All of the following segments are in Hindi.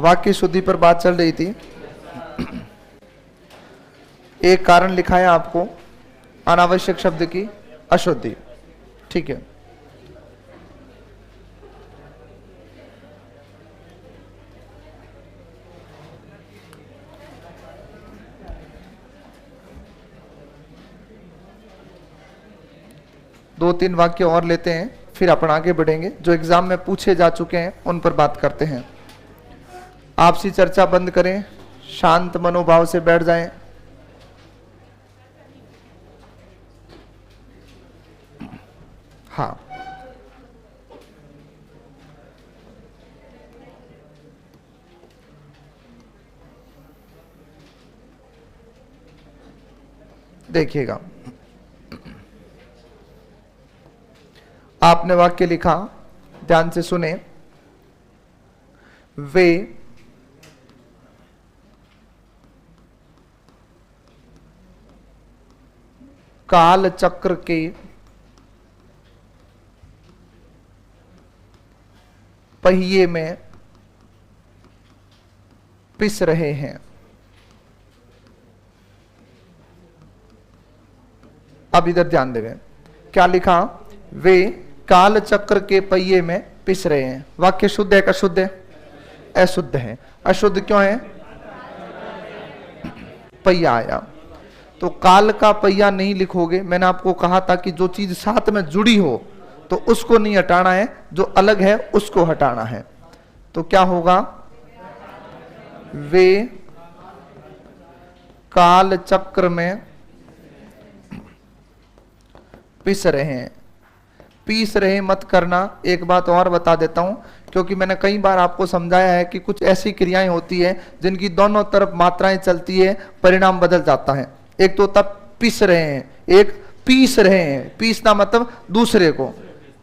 वाक्य शुद्धि पर बात चल रही थी। एक कारण लिखा है आपको अनावश्यक शब्द की अशुद्धि, ठीक है। दो तीन वाक्य और लेते हैं, फिर अपन आगे बढ़ेंगे। जो एग्जाम में पूछे जा चुके हैं उन पर बात करते हैं। आपसी चर्चा बंद करें, शांत मनोभाव से बैठ जाएं। हाँ, देखिएगा, आपने वाक्य लिखा, ध्यान से सुने। वे काल चक्र के पहिए में पिस रहे हैं। अब इधर ध्यान देवें, क्या लिखा? वे काल चक्र के पहिए में पिस रहे हैं। वाक्य शुद्ध है का शुद्ध है? अशुद्ध है। अशुद्ध क्यों है? पहिया आया तो काल का पहिया नहीं लिखोगे। मैंने आपको कहा था कि जो चीज साथ में जुड़ी हो तो उसको नहीं हटाना है, जो अलग है उसको हटाना है। तो क्या होगा? वे काल चक्र में पिस रहे हैं। पीस रहे मत करना। एक बात और बता देता हूं, क्योंकि मैंने कई बार आपको समझाया है कि कुछ ऐसी क्रियाएं होती है जिनकी दोनों तरफ मात्राएं चलती है, परिणाम बदल जाता है। एक तो तब पिस रहे हैं, एक पीस रहे हैं। पीसना मतलब दूसरे को।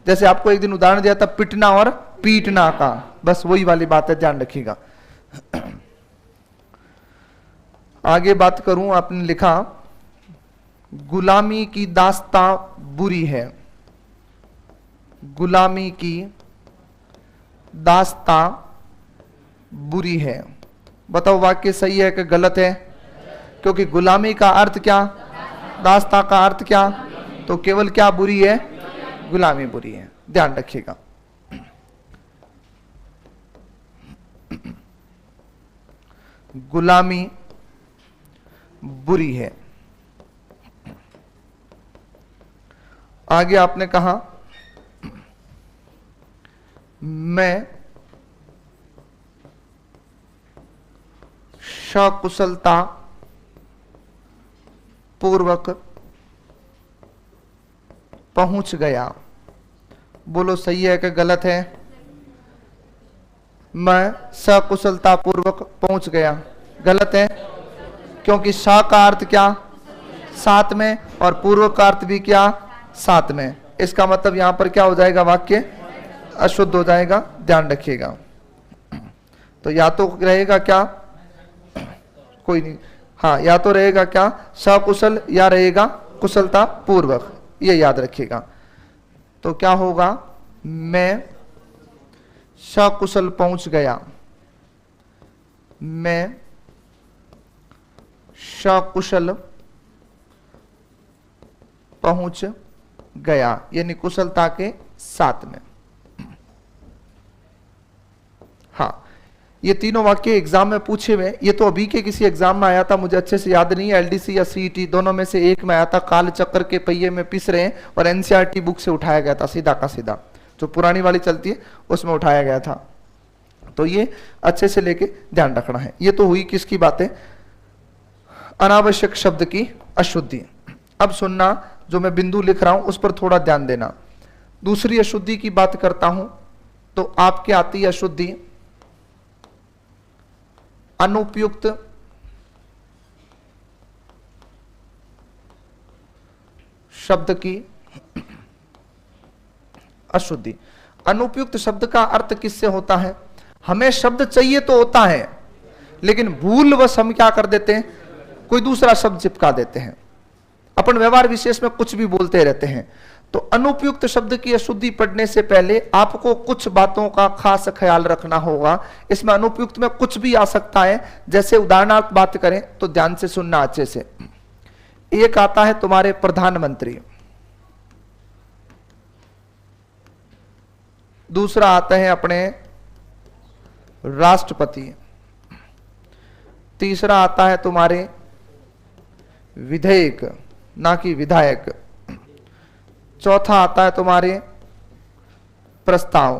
जैसे आपको एक दिन उदाहरण दिया था पिटना और पीटना का, बस वही वाली बात है, ध्यान रखिएगा। आगे बात करूं, आपने लिखा गुलामी की दास्तां बुरी है। गुलामी की दास्तां बुरी है। बताओ वाक्य सही है कि गलत है? क्योंकि गुलामी का अर्थ क्या? दास्तां का अर्थ क्या? तो केवल क्या बुरी है? गुलामी बुरी है। ध्यान रखिएगा। गुलामी बुरी है। आगे आपने कहा मैं सकुशलता पूर्वक पहुंच गया। बोलो सही है कि गलत है? मैं सकुशलता पूर्वक पहुंच गया, गलत है। क्योंकि सा का अर्थ क्या? साथ में, और पूर्व का अर्थ भी क्या? साथ में। इसका मतलब यहां पर क्या हो जाएगा? वाक्य अशुद्ध हो जाएगा। ध्यान रखिएगा। तो या तो रहेगा क्या? कोई नहीं, हाँ, या तो रहेगा क्या? सकुशल, या रहेगा कुशलता पूर्वक। ये याद रखिएगा। तो क्या होगा? मैं सकुशल पहुंच गया। मैं सकुशल पहुंच गया, यानी कुशलता के साथ में। हाँ, ये तीनों वाक्य एग्जाम में पूछे हुए। ये तो अभी के किसी एग्जाम में आया था, मुझे अच्छे से याद नहीं है, एलडीसी या सीईटी दोनों में से एक में आया था। काल चक्र के पहिए में पिस रहे हैं, और एनसीईआरटी बुक से उठाया गया था, सीधा का सीधा, जो पुरानी वाली चलती है उसमें उठाया गया था। तो ये अच्छे से लेके ध्यान रखना है। ये तो हुई किसकी बातें? अनावश्यक शब्द की अशुद्धि। अब सुनना, जो मैं बिंदु लिख रहा हूं उस पर थोड़ा ध्यान देना। दूसरी अशुद्धि की बात करता हूं तो आपके आती है अशुद्धि अनुपयुक्त शब्द की अशुद्धि। अनुपयुक्त शब्द का अर्थ किससे होता है? हमें शब्द चाहिए तो होता है, लेकिन भूलवश हम क्या कर देते हैं? कोई दूसरा शब्द चिपका देते हैं। अपन व्यवहार विशेष में कुछ भी बोलते रहते हैं। तो अनुपयुक्त शब्द की अशुद्धि पढ़ने से पहले आपको कुछ बातों का खास ख्याल रखना होगा। इसमें अनुपयुक्त में कुछ भी आ सकता है। जैसे उदाहरणार्थ बात करें तो ध्यान से सुनना अच्छे से। एक आता है तुम्हारे प्रधानमंत्री, दूसरा आता है अपने राष्ट्रपति, तीसरा आता है तुम्हारे विधेयक ना कि विधायक, चौथा आता है तुम्हारे प्रस्ताव,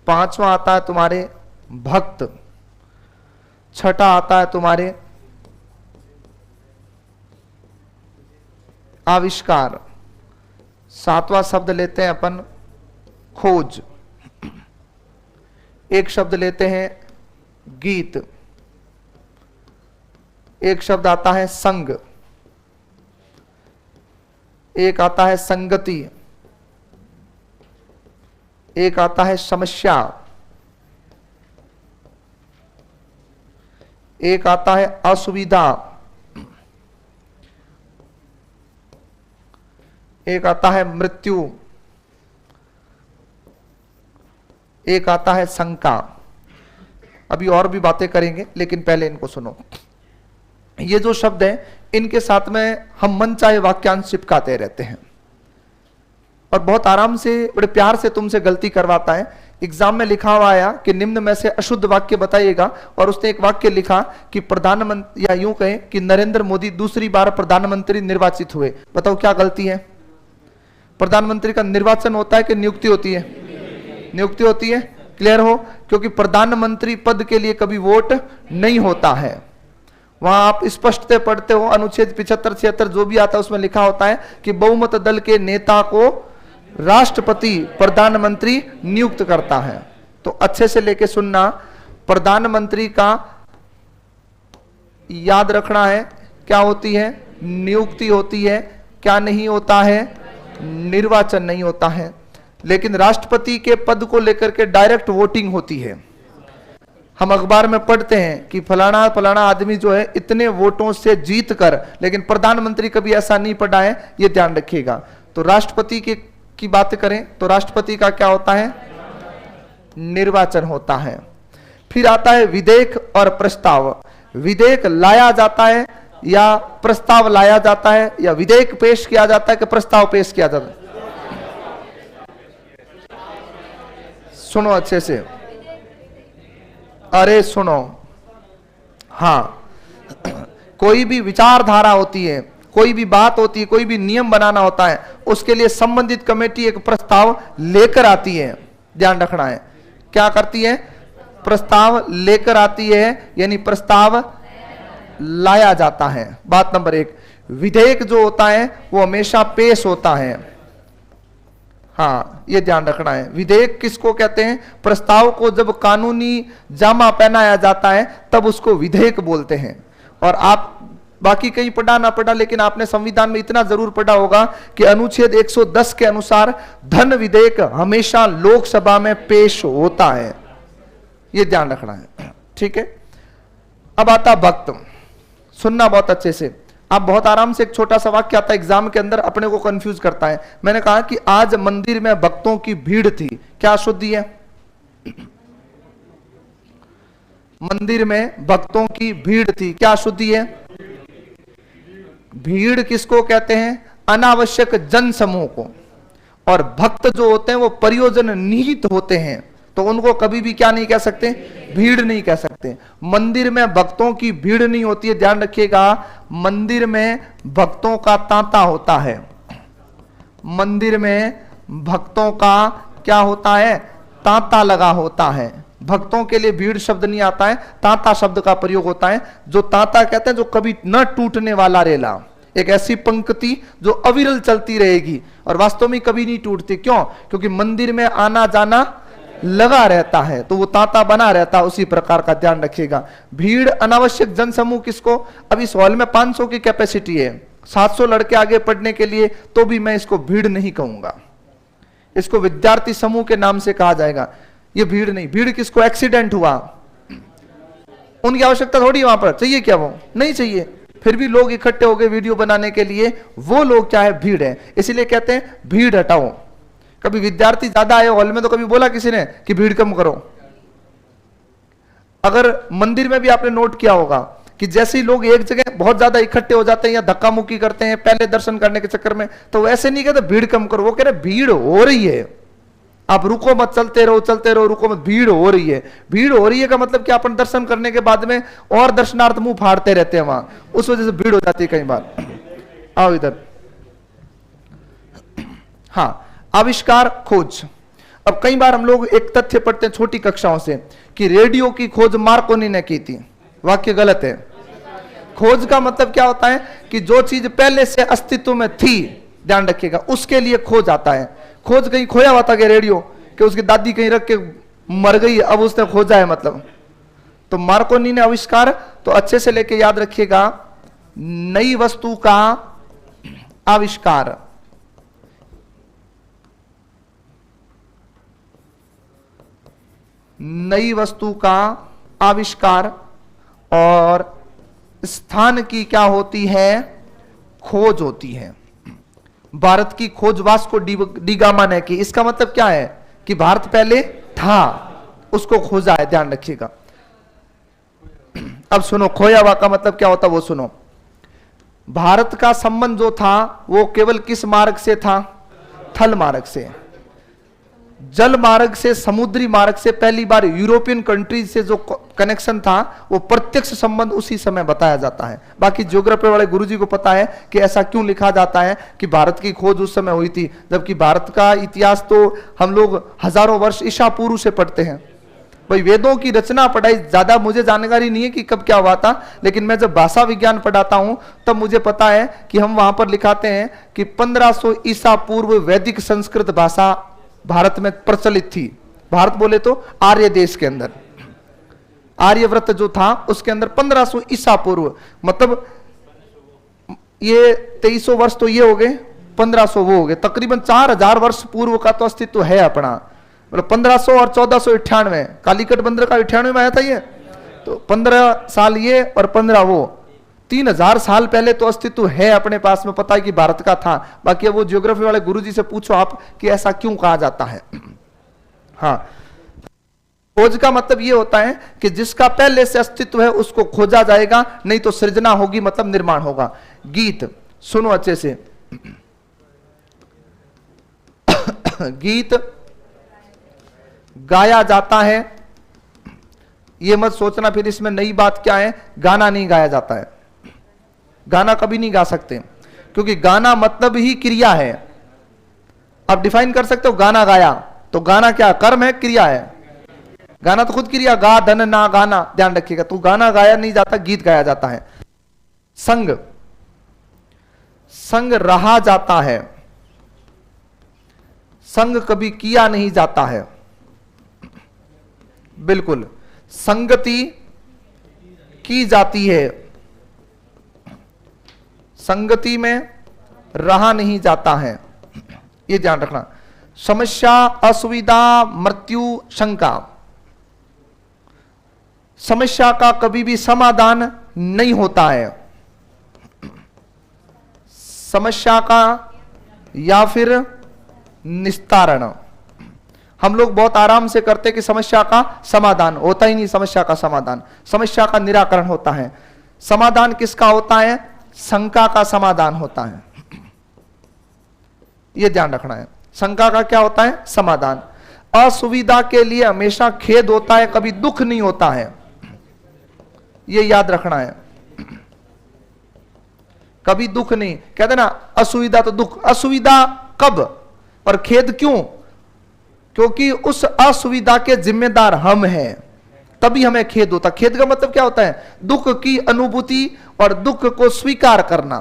पांचवा आता है तुम्हारे भक्त, छठा आता है तुम्हारे आविष्कार, सातवां शब्द लेते हैं अपन खोज, एक शब्द लेते हैं गीत, एक शब्द आता है संग, एक आता है संगति, एक आता है समस्या, एक आता है असुविधा, एक आता है मृत्यु, एक आता है शंका। अभी और भी बातें करेंगे लेकिन पहले इनको सुनो। ये जो शब्द हैं इनके साथ में हम मन चाहे वाक्यांश चिपकाते रहते हैं और बहुत आराम से बड़े प्यार से तुमसे गलती करवाता है। एग्जाम में लिखा हुआ आया कि निम्न में से अशुद्ध वाक्य बताइएगा और उसने एक वाक्य लिखा कि प्रधानमंत्री, या यूं कहें कि नरेंद्र मोदी दूसरी बार प्रधानमंत्री निर्वाचित हुए। बताओ क्या गलती है? प्रधानमंत्री का निर्वाचन होता है कि नियुक्ति होती है? नियुक्ति होती है। क्लियर हो? क्योंकि प्रधानमंत्री पद के लिए कभी वोट नहीं होता है। वहां आप स्पष्ट से पढ़ते हो, अनुच्छेद 75 76 जो भी आता है उसमें लिखा होता है कि बहुमत दल के नेता को राष्ट्रपति प्रधानमंत्री नियुक्त करता है। तो अच्छे से लेके सुनना, प्रधानमंत्री का याद रखना है क्या होती है? नियुक्ति होती है। क्या नहीं होता है? निर्वाचन नहीं होता है। लेकिन राष्ट्रपति के पद को लेकर के डायरेक्ट वोटिंग होती है। हम अखबार में पढ़ते हैं कि फलाना फलाना आदमी जो है इतने वोटों से जीत कर, लेकिन प्रधानमंत्री कभी ऐसा नहीं पढ़ा है, ये ध्यान रखिएगा। तो राष्ट्रपति की बात करें तो राष्ट्रपति का क्या होता है? निर्वाचन होता है। फिर आता है विधेयक और प्रस्ताव। विधेयक लाया जाता है या प्रस्ताव लाया जाता है, या विधेयक पेश किया जाता है कि प्रस्ताव पेश किया जाता है? सुनो अच्छे से, अरे सुनो, हाँ, कोई भी विचारधारा होती है, कोई भी बात होती है, कोई भी नियम बनाना होता है, उसके लिए संबंधित कमेटी एक प्रस्ताव लेकर आती है। ध्यान रखना है, क्या करती है? प्रस्ताव लेकर आती है, यानी प्रस्ताव लाया जाता है। बात नंबर एक। विधेयक जो होता है वो हमेशा पेश होता है। हाँ, ये ध्यान रखना है। विधेयक किसको कहते हैं? प्रस्ताव को जब कानूनी जामा पहनाया जाता है तब उसको विधेयक बोलते हैं। और आप बाकी कहीं पढ़ा ना पढ़ा, लेकिन आपने संविधान में इतना जरूर पढ़ा होगा कि अनुच्छेद 110 के अनुसार धन विधेयक हमेशा लोकसभा में पेश होता है। ये ध्यान रखना है, ठीक है। अब आता भक्त। सुनना बहुत अच्छे से, आप बहुत आराम से, एक छोटा सा वाक्य आता है एग्जाम के अंदर, अपने को कंफ्यूज करता है। मैंने कहा कि आज मंदिर में भक्तों की भीड़ थी, क्या अशुद्धि है? मंदिर में भक्तों की भीड़ थी, क्या अशुद्धि है? भीड़ किसको कहते हैं? अनावश्यक जन समूह को। और भक्त जो होते हैं वो प्रयोजन निहित होते हैं, तो उनको कभी भी क्या नहीं कह सकते? भीड़ नहीं कह सकते। मंदिर में भक्तों की भीड़ नहीं होती है, ध्यान रखिएगा। मंदिर में भक्तों का तांता होता है। मंदिर में भक्तों का क्या होता है? तांता लगा होता है। भक्तों के लिए भीड़ शब्द नहीं आता है, तांता शब्द का प्रयोग होता है। जो तांता कहते हैं जो कभी न टूटने वाला रेला, एक ऐसी पंक्ति जो अविरल चलती रहेगी और वास्तव में कभी नहीं टूटती। क्यों? क्योंकि मंदिर में आना जाना लगा रहता है, तो वो तांता बना रहता है। उसी प्रकार का ध्यान रखिएगा। भीड़ अनावश्यक जनसमूह किसको? अब इस हॉल में 500 की कैपेसिटी है, 700 लड़के आगे पढ़ने के लिए, तो भी मैं इसको भीड़ नहीं कहूंगा, इसको विद्यार्थी समूह के नाम से कहा जाएगा। ये भीड़ नहीं। भीड़ किसको? एक्सीडेंट हुआ, उनकी आवश्यकता थोड़ी वहां पर चाहिए क्या? वो नहीं चाहिए। फिर भी लोग इकट्ठे हो गए वीडियो बनाने के लिए, वो लोग क्या है, भीड़ है। इसीलिए कहते हैं भीड़ हटाओ। कभी विद्यार्थी ज्यादा आए हॉल में तो कभी बोला किसी ने कि भीड़ कम करो? अगर मंदिर में भी आपने नोट किया होगा कि जैसे ही लोग एक जगह बहुत ज्यादा इकट्ठे हो जाते हैं या धक्का मुक्की करते हैं पहले दर्शन करने के चक्कर में, तो वैसे नहीं कहते भीड़ कम करो, वो कह रहे भीड़ हो रही है, आप रुको मत, चलते रहो रुको मत, भीड़ हो रही है। भीड़ हो रही है का मतलब कि अपन दर्शन करने के बाद में और दर्शनार्थ मुंह फाड़ते रहते हैं वहां, उस वजह से भीड़ हो जाती है कई बार। आओ इधर। हाँ, आविष्कार खोज। अब कई बार हम लोग एक तथ्य पढ़ते हैं छोटी कक्षाओं से कि रेडियो की खोज मार्कोनी ने की थी। वाक्य गलत है। खोज का मतलब क्या होता है कि जो चीज पहले से अस्तित्व में थी, ध्यान रखिएगा, उसके लिए खोज आता है। खोज कहीं खोया हुआ था क्या रेडियो, कि उसकी दादी कहीं रख के मर गई, अब उसने खोजा है मतलब। तो मार्कोनी ने आविष्कार, तो अच्छे से लेके याद रखिएगा, नई वस्तु का आविष्कार। नई वस्तु का आविष्कार और स्थान की क्या होती है, खोज होती है। भारत की खोज वास्को डी गामा ने की। इसका मतलब क्या है कि भारत पहले था, उसको खोजा है, ध्यान रखिएगा। अब सुनो, खोया हुआ का मतलब क्या होता है वो सुनो। भारत का संबंध जो था वो केवल किस मार्ग से था, थल मार्ग से। जल मार्ग से, समुद्री मार्ग से पहली बार यूरोपियन कंट्रीज से जो कनेक्शन था वो प्रत्यक्ष संबंध उसी समय बताया जाता है। बाकी ज्योग्राफी वाले गुरुजी को पता है कि ऐसा क्यों लिखा जाता है कि भारत की खोज उस समय हुई थी, जबकि भारत का इतिहास तो हम लोग हजारों वर्ष ईसा पूर्व से पढ़ते हैं। भाई वेदों की रचना पढ़ाई, ज्यादा मुझे जानकारी नहीं है कि कब क्या हुआ था, लेकिन मैं जब भाषा विज्ञान पढ़ाता हूं तब मुझे पता है कि हम वहां पर लिखाते हैं कि 1500 ईसा पूर्व वैदिक संस्कृत भाषा भारत में प्रचलित थी। भारत बोले तो आर्य देश के अंदर, आर्यव्रत जो था उसके अंदर 1500 ईसा पूर्व, मतलब ये 2300 वर्ष तो ये हो गए, 1500 वो हो गए, तकरीबन 4000 वर्ष पूर्व का तो अस्तित्व है अपना। मतलब 1500 और 1498 कालीकट बंदर का 98 में आया था ये, तो 15 साल ये और 15 वो, 3000 साल पहले तो अस्तित्व है अपने पास में, पता है कि भारत का था। बाकी वो ज्योग्राफी वाले गुरुजी से पूछो आप कि ऐसा क्यों कहा जाता है। हाँ, खोज का मतलब ये होता है कि जिसका पहले से अस्तित्व है उसको खोजा जाएगा, नहीं तो सृजना होगी, मतलब निर्माण होगा। गीत सुनो अच्छे से। गीत गाया जाता है, ये मत सोचना फिर इसमें नई बात क्या है, गाना नहीं गाया जाता है। गाना कभी नहीं गा सकते, क्योंकि गाना मतलब ही क्रिया है। आप डिफाइन कर सकते हो गाना गाया, तो गाना क्या, कर्म है, क्रिया है। गाना तो खुद क्रिया, गा धन ना गाना, ध्यान रखिएगा। तो गाना गाया नहीं जाता, गीत गाया जाता है। संग, संग रहा जाता है, संग कभी किया नहीं जाता है। बिल्कुल, संगति की जाती है, संगति में रहा नहीं जाता है, ये ध्यान रखना। समस्या, असुविधा, मृत्यु, शंका, समस्या का कभी भी समाधान नहीं होता है। समस्या का या फिर निस्तारण हम लोग बहुत आराम से करते कि समस्या का समाधान होता ही नहीं, समस्या का समाधान, समस्या का निराकरण होता है। समाधान किसका होता है, शंका का समाधान होता है, यह ध्यान रखना है। शंका का क्या होता है, समाधान। असुविधा के लिए हमेशा खेद होता है, कभी दुख नहीं होता है, यह याद रखना है। कभी दुख नहीं, कहते ना असुविधा तो दुख, असुविधा कब और खेद क्यों, क्योंकि उस असुविधा के जिम्मेदार हम हैं, तभी हमें खेद होता। खेद का मतलब क्या होता है, दुख की अनुभूति और दुख को स्वीकार करना।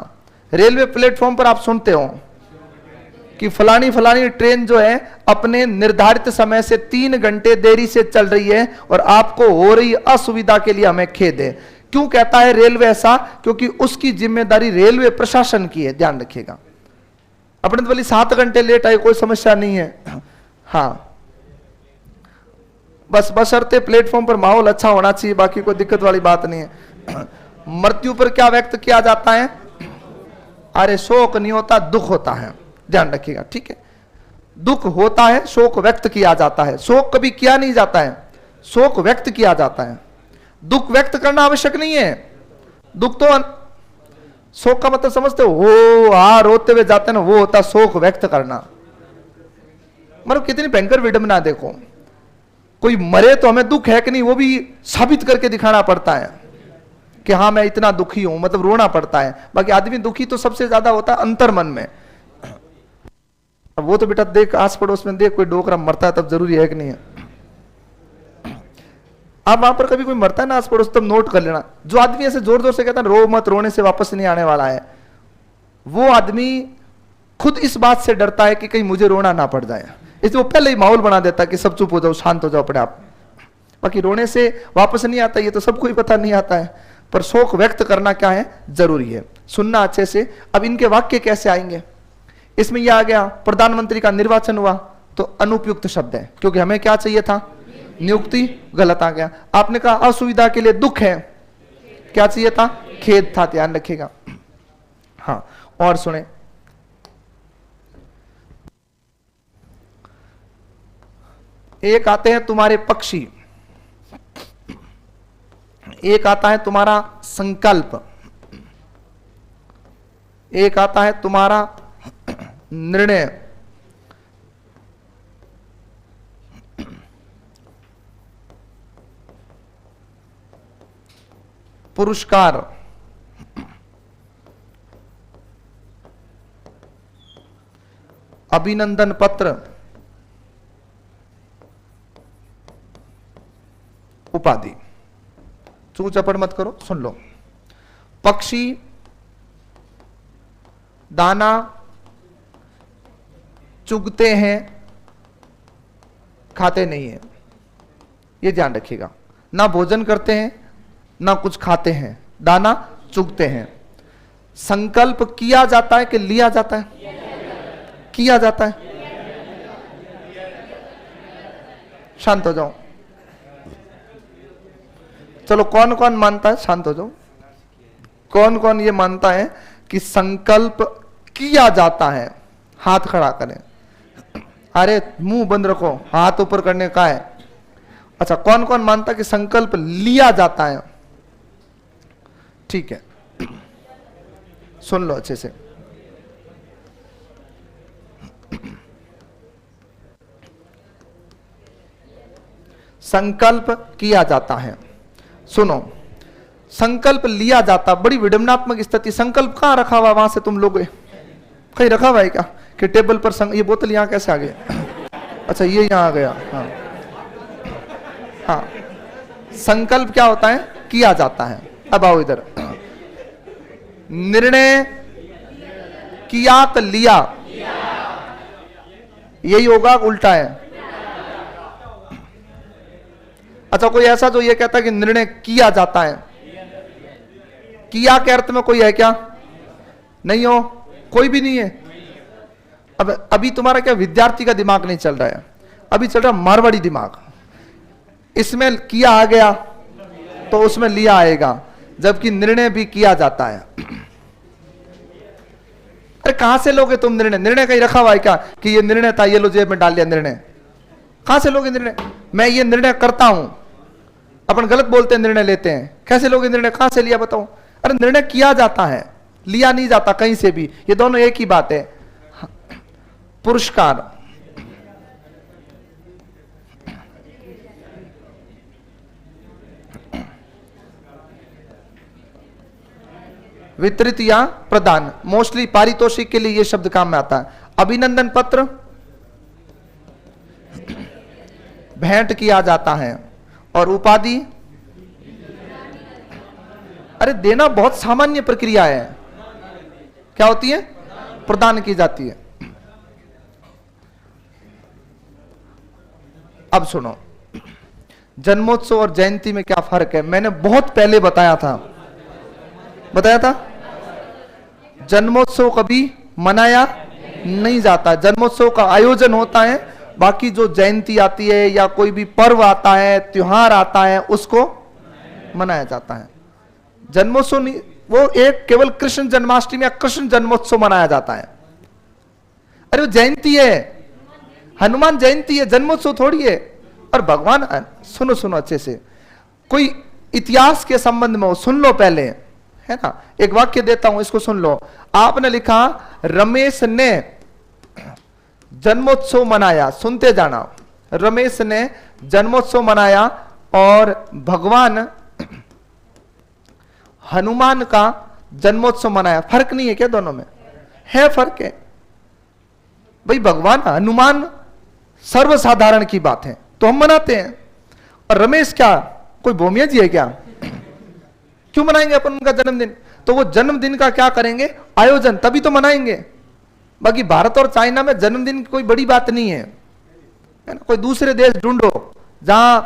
रेलवे प्लेटफॉर्म पर आप सुनते हो कि फलानी फलानी ट्रेन जो है अपने निर्धारित समय से 3 घंटे देरी से चल रही है और आपको हो रही असुविधा के लिए हमें खेद है। क्यों कहता है रेलवे ऐसा, क्योंकि उसकी जिम्मेदारी रेलवे प्रशासन की है, ध्यान रखिएगा। अपने तो बोली 7 घंटे लेट आए, कोई समस्या नहीं है। हाँ, बस बशर्ते प्लेटफॉर्म पर माहौल अच्छा होना चाहिए, बाकी कोई दिक्कत वाली बात नहीं है। मृत्यु पर क्या व्यक्त किया जाता है? अरे शोक नहीं होता, दुख होता है, ध्यान रखिएगा, ठीक है। दुख होता है, शोक व्यक्त किया जाता है। शोक कभी किया नहीं जाता है, शोक व्यक्त किया जाता है। दुख व्यक्त करना आवश्यक नहीं है। दुख तो शोक का मतलब समझते हो, आ रोते हुए जाते हैं ना, वो होता शोक व्यक्त करना। मतलब कितनी भयंकर विडंबना, देखो कोई मरे तो हमें दुख है कि नहीं, वो भी साबित करके दिखाना पड़ता है कि हाँ मैं इतना दुखी हूं, मतलब रोना पड़ता है। बाकी आदमी दुखी तो सबसे ज्यादा होता है अंतर मन में। अब वो तो बेटा देख आस पड़ोस में देख, कोई डोकरा मरता है तब जरूरी है कि नहीं है। अब वहां पर कभी कोई मरता है ना आस पड़ोस, तब नोट कर लेना। जो आदमी ऐसे जोर जोर से कहता है रो मत, रोने से वापस नहीं आने वाला है, वो आदमी खुद इस बात से डरता है कि कहीं मुझे रोना ना पड़ जाए, इसलिए वो पहले ही माहौल बना देता है कि सब चुप हो जाओ, शांत हो जाओ अपने आप। बाकी रोने से वापस नहीं आता, ये तो सबको ही पता नहीं आता है, पर शोक व्यक्त करना क्या है, जरूरी है। सुनना अच्छे से। अब इनके वाक्य कैसे आएंगे? इसमें यह आ गया प्रधानमंत्री का निर्वाचन हुआ तो अनुपयुक्त शब्द है, क्योंकि हमें क्या चाहिए था, नियुक्ति, गलत आ गया। आपने कहा असुविधा के लिए दुख है, क्या चाहिए था, खेद था, ध्यान रखिएगा। हाँ, और सुने, एक आते हैं तुम्हारे पक्षी, एक आता है तुम्हारा संकल्प, एक आता है तुम्हारा निर्णय, पुरस्कार, अभिनंदन पत्र, उपाधि। चू चपड़ मत करो, सुन लो। पक्षी दाना चुगते हैं, खाते नहीं है, ये ध्यान रखिएगा। ना भोजन करते हैं ना कुछ खाते हैं, दाना चुगते हैं। संकल्प किया जाता है कि लिया जाता है? किया जाता है। शांत हो जाओ। चलो कौन कौन मानता है, शांत हो जाओ, कौन कौन ये मानता है कि संकल्प किया जाता है? हाथ खड़ा करें। अरे मुंह बंद रखो, हाथ ऊपर करने का है। अच्छा, कौन कौन मानता है कि संकल्प लिया जाता है? ठीक है, सुन लो अच्छे से। संकल्प किया जाता है। सुनो, संकल्प लिया जाता, बड़ी विडंबनात्मक स्थिति। संकल्प कहां रखा हुआ, वहां से तुम लोग कहीं रखा हुआ है क्या कि टेबल पर? ये बोतल यहां कैसे आ गई? अच्छा, ये यहां आ गया। हाँ हाँ, संकल्प क्या होता है, किया जाता है। अब आओ इधर। निर्णय किया तो लिया, यही होगा, उल्टा है? अच्छा, कोई ऐसा जो ये कहता है कि निर्णय किया जाता है? किया के अर्थ में कोई है क्या? नहीं हो, कोई भी नहीं है। अब अभी तुम्हारा क्या विद्यार्थी का दिमाग नहीं चल रहा है, अभी चल रहा मारवाड़ी दिमाग। इसमें किया आ गया तो उसमें लिया आएगा, जबकि निर्णय भी किया जाता है। अरे कहां से लोगे तुम निर्णय? निर्णय कहीं रखा हुआ है क्या कि ये निर्णय था, ये लो जेब में डाल लिया निर्णय? कहां से लोगे निर्णय? मैं ये निर्णय करता हूं, अपन गलत बोलते हैं, निर्णय लेते हैं। कैसे लोगे निर्णय? कहां से लिया बताओ? अरे निर्णय किया जाता है, लिया नहीं जाता कहीं से भी, ये दोनों एक ही बात है। पुरस्कार, वितरित या प्रदान, मोस्टली पारितोषिक के लिए यह शब्द काम में आता है। अभिनंदन पत्र भेंट किया जाता है, और उपाधि, अरे देना बहुत सामान्य प्रक्रिया है, क्या होती है, प्रदान की जाती है। अब सुनो, जन्मोत्सव और जयंती में क्या फर्क है? मैंने बहुत पहले बताया था जन्मोत्सव कभी मनाया नहीं जाता, जन्मोत्सव का आयोजन होता है। बाकी जो जयंती आती है या कोई भी पर्व आता है, त्योहार आता है, उसको मनाया जाता है। जन्मोत्सव नहीं, वो एक केवल कृष्ण जन्माष्टमी या कृष्ण जन्मोत्सव मनाया जाता है। अरे वो जयंती है, हनुमान जयंती है, जन्मोत्सव थोड़ी है। और भगवान, सुनो सुनो अच्छे से, कोई इतिहास के संबंध में हो, सुन लो पहले, है ना। एक वाक्य देता हूं, इसको सुन लो। आपने लिखा रमेश ने जन्मोत्सव मनाया, सुनते जाना। रमेश ने जन्मोत्सव मनाया और भगवान हनुमान का जन्मोत्सव मनाया। फर्क नहीं है क्या दोनों में? है फर्क है भाई। भगवान हनुमान सर्वसाधारण की बात है तो हम मनाते हैं, और रमेश क्या कोई भूमिया जी है क्या? क्यों मनाएंगे अपन उनका जन्मदिन? तो वो जन्मदिन का क्या करेंगे, आयोजन, तभी तो मनाएंगे। बाकी भारत और चाइना में जन्मदिन कोई बड़ी बात नहीं है ना। कोई दूसरे देश ढूंढो जहां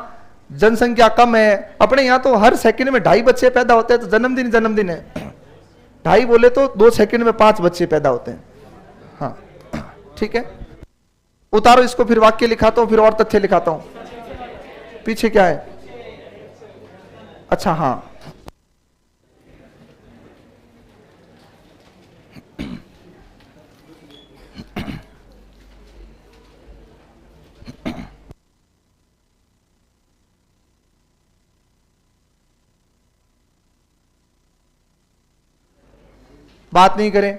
जनसंख्या कम है। अपने यहां तो हर सेकंड में 2.5 बच्चे पैदा होते हैं, तो जन्मदिन जन्मदिन है। 2.5 बोले तो 2 सेकंड में 5 बच्चे पैदा होते हैं। हाँ ठीक है, उतारो इसको, फिर वाक्य लिखाता हूं, फिर और तथ्य लिखाता हूं। पीछे क्या है? अच्छा हाँ, बात नहीं करें।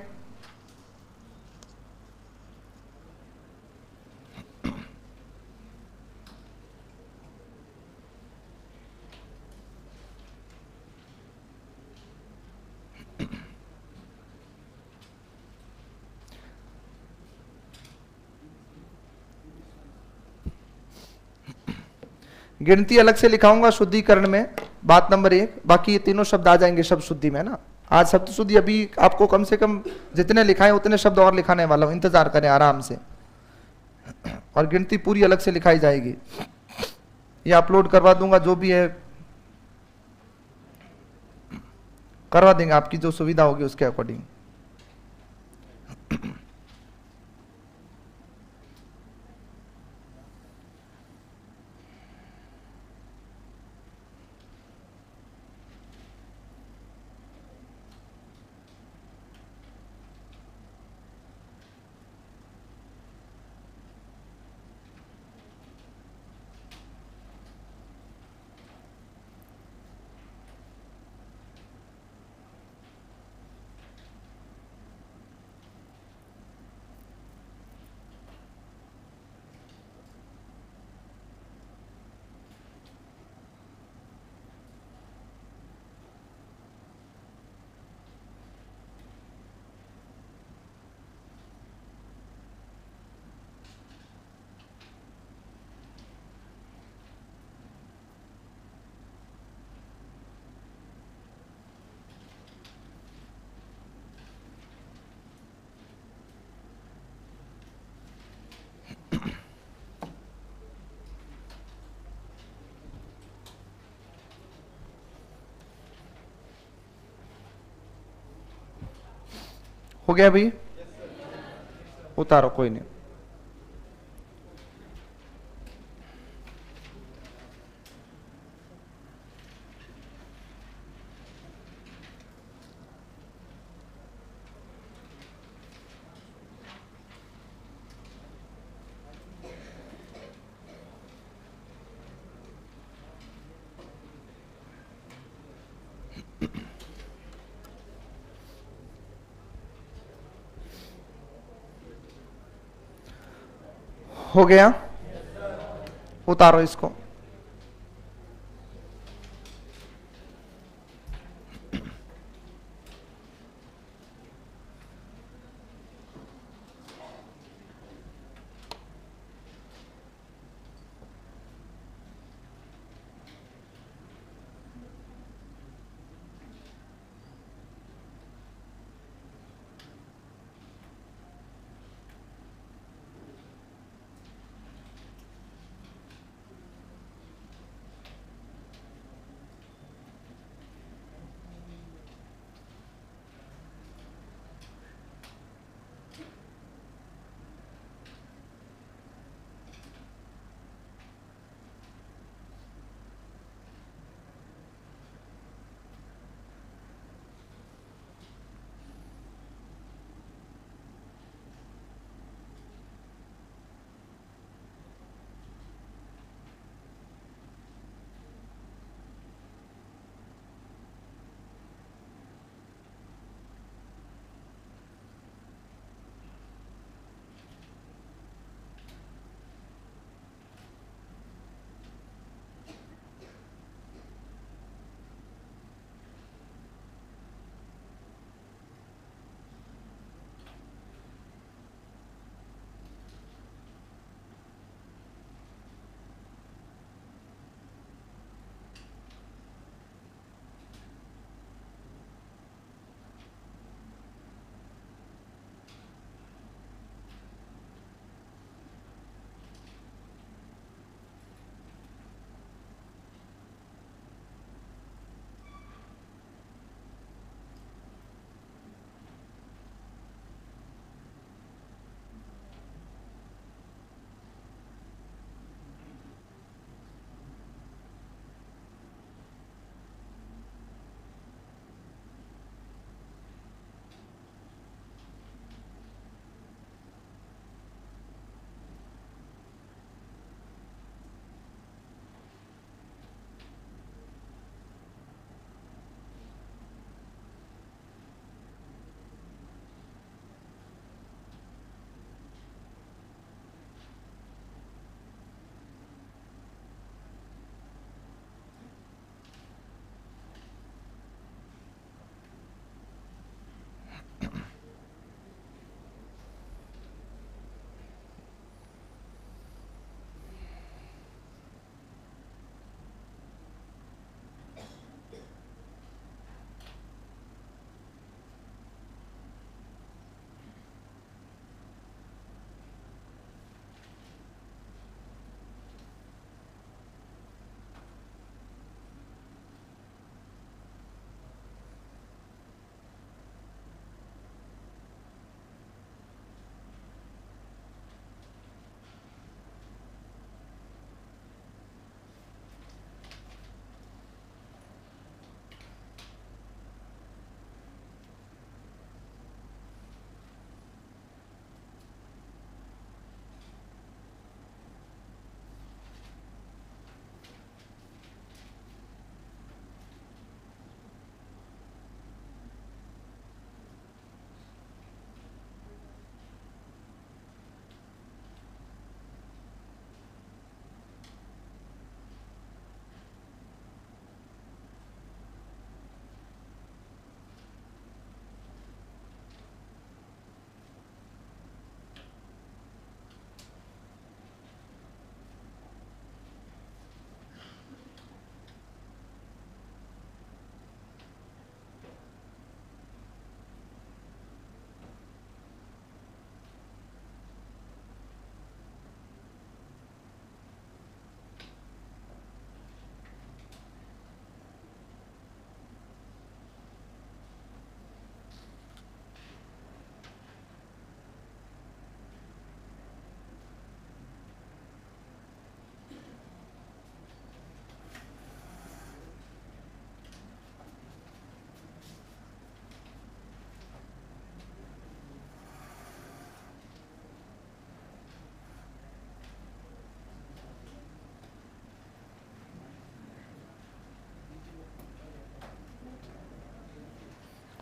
गिनती अलग से लिखाऊंगा शुद्धिकरण में, बात नंबर 1। बाकी ये तीनों शब्द आ जाएंगे शब्द शुद्धि में ना। आज शब्द शुद्धि अभी आपको कम से कम जितने लिखाए उतने शब्द और लिखाने वाला हूं, इंतजार करें आराम से। और गिनती पूरी अलग से लिखाई जाएगी, ये अपलोड करवा दूंगा, जो भी है करवा देंगे, आपकी जो सुविधा होगी उसके अकॉर्डिंग। हो गया भाई? उतारो, कोई नहीं। हो गया? उतारो इसको।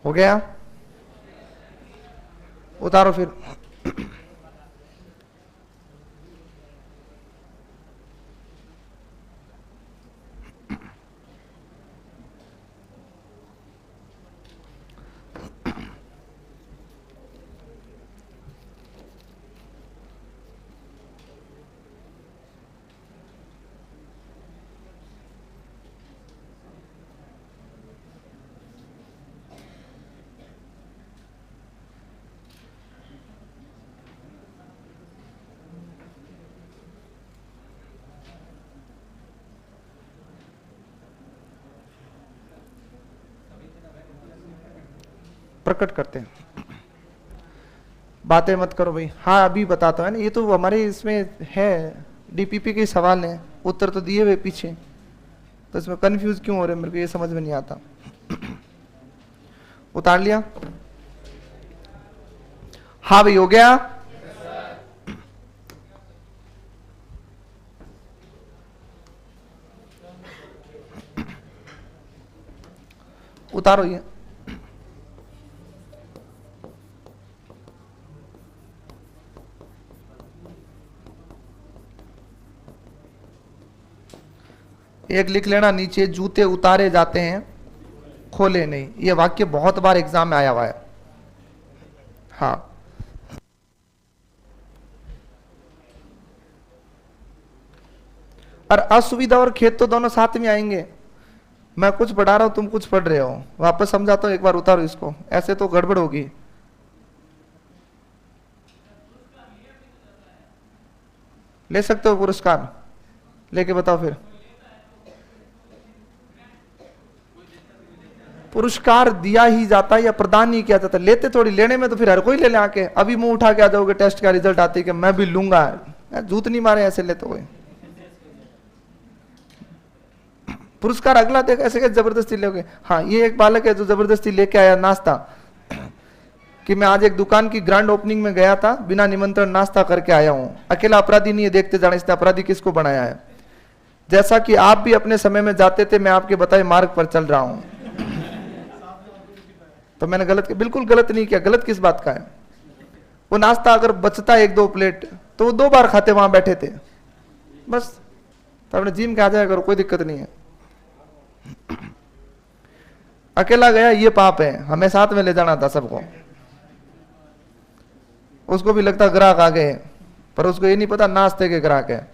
हो गया, उतारो फिर। प्रकट करते हैं, बातें मत करो भाई। हाँ अभी बताता है ना, ये तो हमारे इसमें है, डीपीपी के सवाल हैं, उत्तर तो दिए हुए पीछे, तो इसमें कंफ्यूज क्यों हो रहे मेरे को ये समझ में नहीं आता। उतार लिया? हाँ भाई हो गया। उतारो ये। एक लिख लेना नीचे, जूते उतारे जाते हैं खोले नहीं। ये वाक्य बहुत बार एग्जाम में आया हुआ है। हाँ और असुविधा और खेत तो दोनों साथ में आएंगे। मैं कुछ पढ़ा रहा हूं, तुम कुछ पढ़ रहे हो, वापस समझाता हूं, एक बार उतारो इसको, ऐसे तो गड़बड़ होगी। ले सकते हो पुरस्कार, लेके बताओ फिर। पुरस्कार दिया ही जाता है या प्रदान नहीं किया जाता? लेते थोड़ी, लेने में तो फिर हर कोई ले ले आके। अभी मुंह उठा के आ जाओगे टेस्ट का रिजल्ट आते कि मैं भी लूंगा, जूत नहीं मारे ऐसे लेते हुए। पुरस्कार अगला देख ऐसे क्या जबरदस्ती लोगे? हाँ ये एक बालक है जो जबरदस्ती लेके आया नाश्ता, कि मैं आज एक दुकान की ग्रैंड ओपनिंग में गया था, बिना निमंत्रण नाश्ता करके आया हूं। अकेला अपराधी नहीं है, देखते जाने इसने अपराधी किसको बनाया है। जैसा कि आप भी अपने समय में जाते थे, मैं आपके बताए मार्ग पर चल रहा हूं। तो मैंने गलत किया? बिल्कुल गलत नहीं किया। गलत किस बात का है? वो नाश्ता अगर बचता एक दो प्लेट तो वो 2 बार खाते, वहां बैठे थे बस। तो अपने जिम के आ जाया करो, कोई दिक्कत नहीं है। अकेला गया ये पाप है, हमें साथ में ले जाना था सबको। उसको भी लगता ग्राहक आ गए, पर उसको ये नहीं पता नाश्ते के ग्राहक है।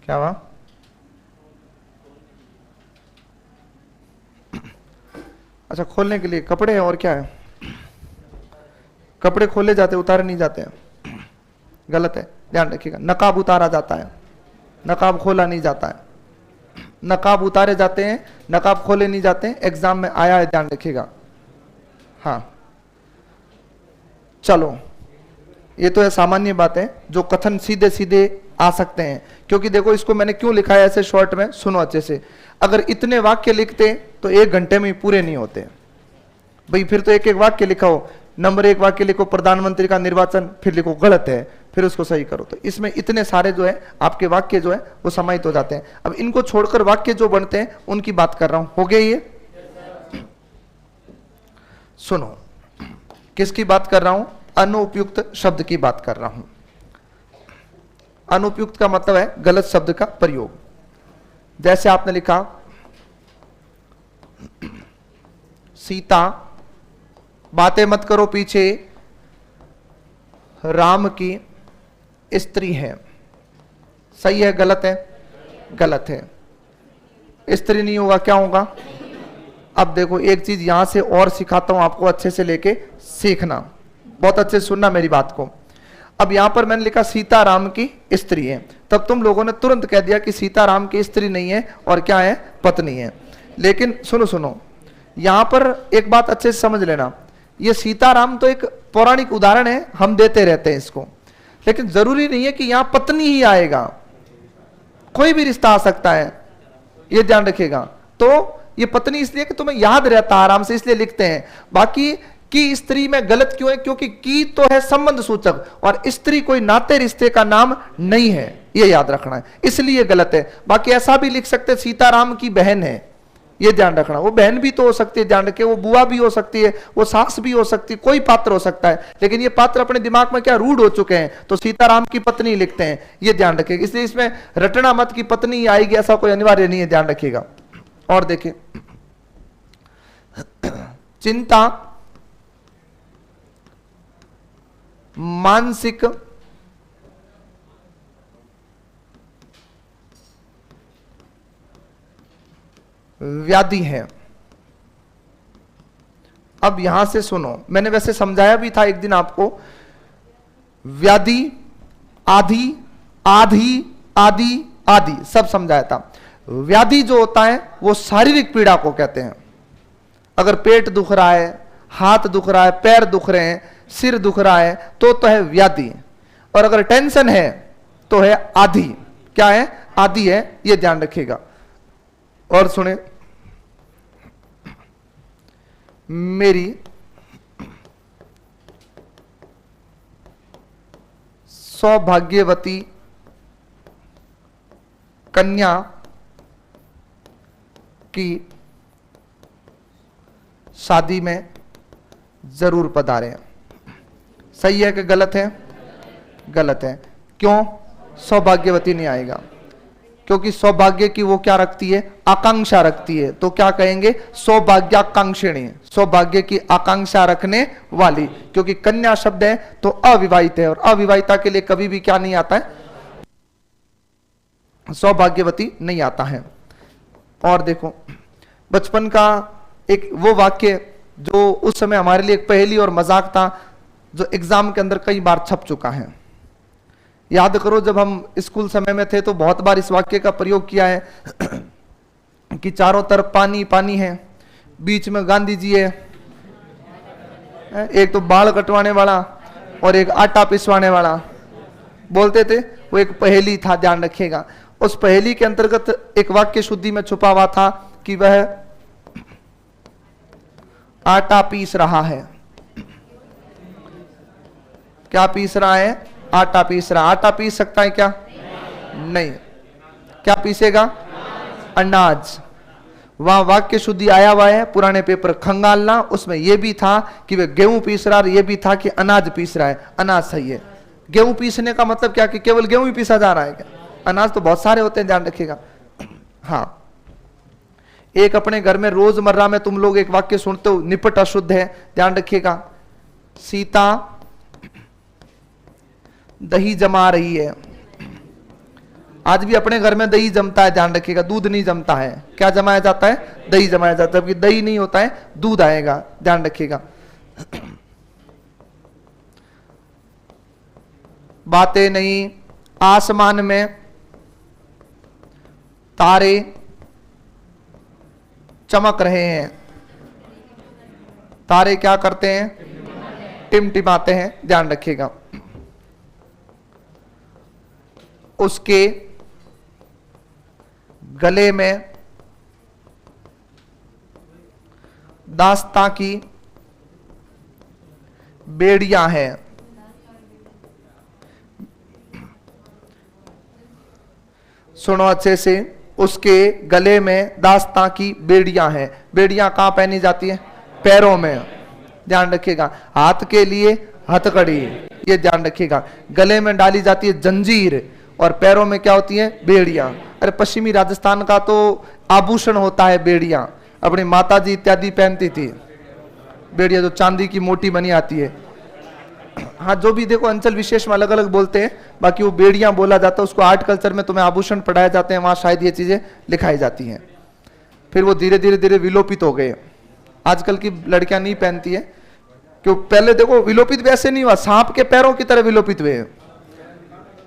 क्या हुआ? अच्छा खोलने के लिए कपड़े हैं और क्या है? कपड़े खोले जाते, उतारे नहीं जाते हैं, गलत है, ध्यान रखिएगा। नकाब उतारा जाता है, नकाब खोला नहीं जाता है। नकाब उतारे जाते हैं, नकाब खोले नहीं जाते हैं। एग्जाम में आया है, ध्यान रखिएगा। हाँ चलो, ये तो है सामान्य बातें जो कथन सीधे सीधे आ सकते हैं। क्योंकि देखो इसको मैंने क्यों लिखा है ऐसे शॉर्ट में, सुनो अच्छे से। अगर इतने वाक्य लिखते तो 1 घंटे में पूरे नहीं होते भाई। फिर तो एक एक वाक्य लिखा हो, नंबर 1 वाक्य लिखो प्रधानमंत्री का निर्वाचन, फिर लिखो गलत है, फिर उसको सही करो। तो इसमें इतने सारे जो है आपके वाक्य जो है वो समाहित हो जाते हैं। अब इनको छोड़कर वाक्य जो बनते हैं उनकी बात कर रहा हूं। हो गया ये? सुनो किसकी बात कर रहा हूं? अनुपयुक्त शब्द की बात कर रहा हूं। अनुपयुक्त का मतलब है गलत शब्द का प्रयोग। जैसे आपने लिखा सीता, बातें मत करो पीछे, राम की स्त्री है। सही है गलत है? गलत है। स्त्री नहीं होगा, क्या होगा? अब देखो एक चीज यहां से और सिखाता हूं आपको, अच्छे से लेके सीखना, बहुत अच्छे से सुनना मेरी बात को। अब यहां पर मैंने लिखा सीता राम की स्त्री है, तब तुम लोगों ने तुरंत कह दिया कि सीता राम की स्त्री नहीं है और क्या है? पत्नी है। लेकिन सुनो सुनो, यहां पर एक बात अच्छे से समझ लेना, ये सीताराम तो एक पौराणिक उदाहरण है, हम देते रहते हैं इसको, लेकिन जरूरी नहीं है कि यहां पत्नी ही आएगा, कोई भी रिश्ता आ सकता है, ये ध्यान रखिएगा। तो ये पत्नी इसलिए कि तुम्हें याद रहता आराम से, इसलिए लिखते हैं। बाकी की स्त्री में गलत क्यों है? क्योंकि की तो है संबंध सूचक और स्त्री कोई नाते रिश्ते का नाम नहीं है, ये याद रखना है, इसलिए गलत है। बाकी ऐसा भी लिख सकते सीताराम की बहन है, ये ध्यान रखना। वो बहन भी तो हो सकती है, ध्यान रखे, वो बुआ भी हो सकती है, वो सास भी हो सकती है, कोई पात्र हो सकता है, लेकिन ये पात्र अपने दिमाग में क्या रूढ़ हो चुके हैं, तो सीताराम की पत्नी लिखते हैं, ये ध्यान रखिएगा। इसलिए इसमें रटना मत की पत्नी आएगी, ऐसा कोई अनिवार्य नहीं है, ध्यान रखिएगा। और देखिए, चिंता मानसिक व्याधि है। अब यहां से सुनो, मैंने वैसे समझाया भी था एक दिन आपको, व्याधि, आधि, आधि, आदि, आदि सब समझाया था। व्याधि जो होता है वो शारीरिक पीड़ा को कहते हैं। अगर पेट दुख रहा है, हाथ दुख रहा है, पैर दुख रहे हैं, सिर दुख रहा है, तो है व्याधि। और अगर टेंशन है तो है आधि। क्या है? आधि है, ये ध्यान रखिएगा। और सुने, मेरी सौभाग्यवती कन्या की शादी में जरूर पधारें। सही है कि गलत है? गलत है। क्यों? सौभाग्यवती नहीं आएगा, क्योंकि सौभाग्य की वो क्या रखती है? आकांक्षा रखती है। तो क्या कहेंगे? सौभाग्याकांक्षिणी, सौभाग्य की आकांक्षा रखने वाली, क्योंकि कन्या शब्द है तो अविवाहित है, और अविवाहिता के लिए कभी भी क्या नहीं आता है? सौभाग्यवती नहीं आता है। और देखो, बचपन का एक वो वाक्य जो उस समय हमारे लिए एक पहेली और मजाक था, जो एग्जाम के अंदर कई बार छप चुका है। याद करो, जब हम स्कूल समय में थे तो बहुत बार इस वाक्य का प्रयोग किया है कि चारों तरफ पानी पानी है, बीच में गांधी जी है, एक तो बाल कटवाने वाला और एक आटा पिसवाने वाला, बोलते थे। वो एक पहेली था, ध्यान रखिएगा। उस पहेली के अंतर्गत एक वाक्य शुद्धि में छुपा हुआ था कि वह आटा पीस रहा है। क्या पीस रहा है? आटा पीस रहा। आटा पीस सकता है क्या? नहीं। क्या पीसेगा? अनाज। वहां वाक्य शुद्धि आया हुआ है, पुराने पेपर खंगालना, उसमें यह भी था कि वह गेहूं पीस रहा, यह भी था कि अनाज पीस रहा है। अनाज सही है। गेहूं पीसने का मतलब क्या कि केवल गेहूं ही पीसा जा रहा है क्या? अनाज तो बहुत सारे होते हैं, ध्यान रखिएगा। हाँ, एक अपने घर में रोजमर्रा में तुम लोग एक वाक्य सुनते हो, निपट अशुद्ध है, ध्यान रखिएगा। सीता दही जमा रही है। आज भी अपने घर में दही जमता है, ध्यान रखिएगा। दूध नहीं जमता है। क्या जमाया जाता है? दही जमाया जाता है। जबकि दही नहीं होता है, दूध आएगा, ध्यान रखिएगा। बातें नहीं, आसमान में तारे चमक रहे हैं। तारे क्या करते हैं? टिमटिमाते हैं, ध्यान रखिएगा। उसके गले में दास्तां की बेड़ियां हैं। सुनो अच्छे से, उसके गले में दास्तां की बेड़ियां हैं। बेड़ियां कहां पहनी जाती है? पैरों में, ध्यान रखिएगा। हाथ के लिए हथकड़ी, ये ध्यान रखिएगा। गले में डाली जाती है जंजीर और पैरों में क्या होती है? बेड़ियां। अरे पश्चिमी राजस्थान का तो आभूषण होता है बेड़ियां। अपनी माता जी इत्यादि पहनती थी बेड़ियां, जो चांदी की मोटी बनी आती है। हाँ, जो भी देखो अंचल विशेष में अलग अलग बोलते हैं, बाकी वो बेड़ियां बोला जाता है उसको। आर्ट कल्चर में तुम्हें आभूषण पढ़ाए जाते हैं, वहां शायद ये चीजें लिखाई जाती हैं। फिर वो धीरे धीरे धीरे विलोपित हो गए। आजकल की लड़कियां नहीं पहनती है, क्यों? पहले देखो विलोपित वैसे नहीं हुआ, सांप के पैरों की तरह विलोपित हुए।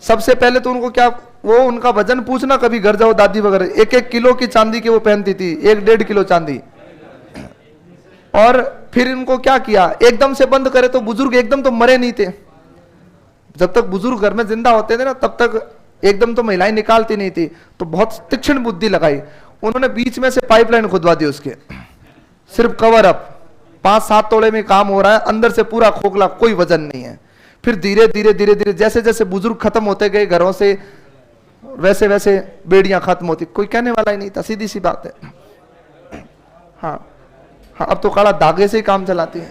सबसे पहले तो उनको क्या, वो उनका वजन पूछना कभी घर जाओ दादी वगैरह, 1-1 किलो की चांदी की वो पहनती थी, 1-1.5 किलो चांदी। और फिर इनको क्या किया, एकदम से बंद करे तो बुजुर्ग एकदम तो मरे नहीं थे। जब तक बुजुर्ग घर में जिंदा होते थे ना, तब तक एकदम तो महिलाएं निकालती नहीं थी। तो बहुत तीक्ष्ण बुद्धि लगाई उन्होंने, बीच में से पाइपलाइन खुदवा दी उसके, सिर्फ कवर अप, 5-7 तोड़े में काम हो रहा है, अंदर से पूरा खोखला, कोई वजन नहीं है। फिर धीरे धीरे धीरे धीरे जैसे जैसे बुजुर्ग खत्म होते गए घरों से, वैसे वैसे बेड़ियां खत्म होती। कोई कहने वाला ही नहीं था, सीधी सी बात है। हाँ हाँ, अब तो काला धागे से ही काम चलाती है।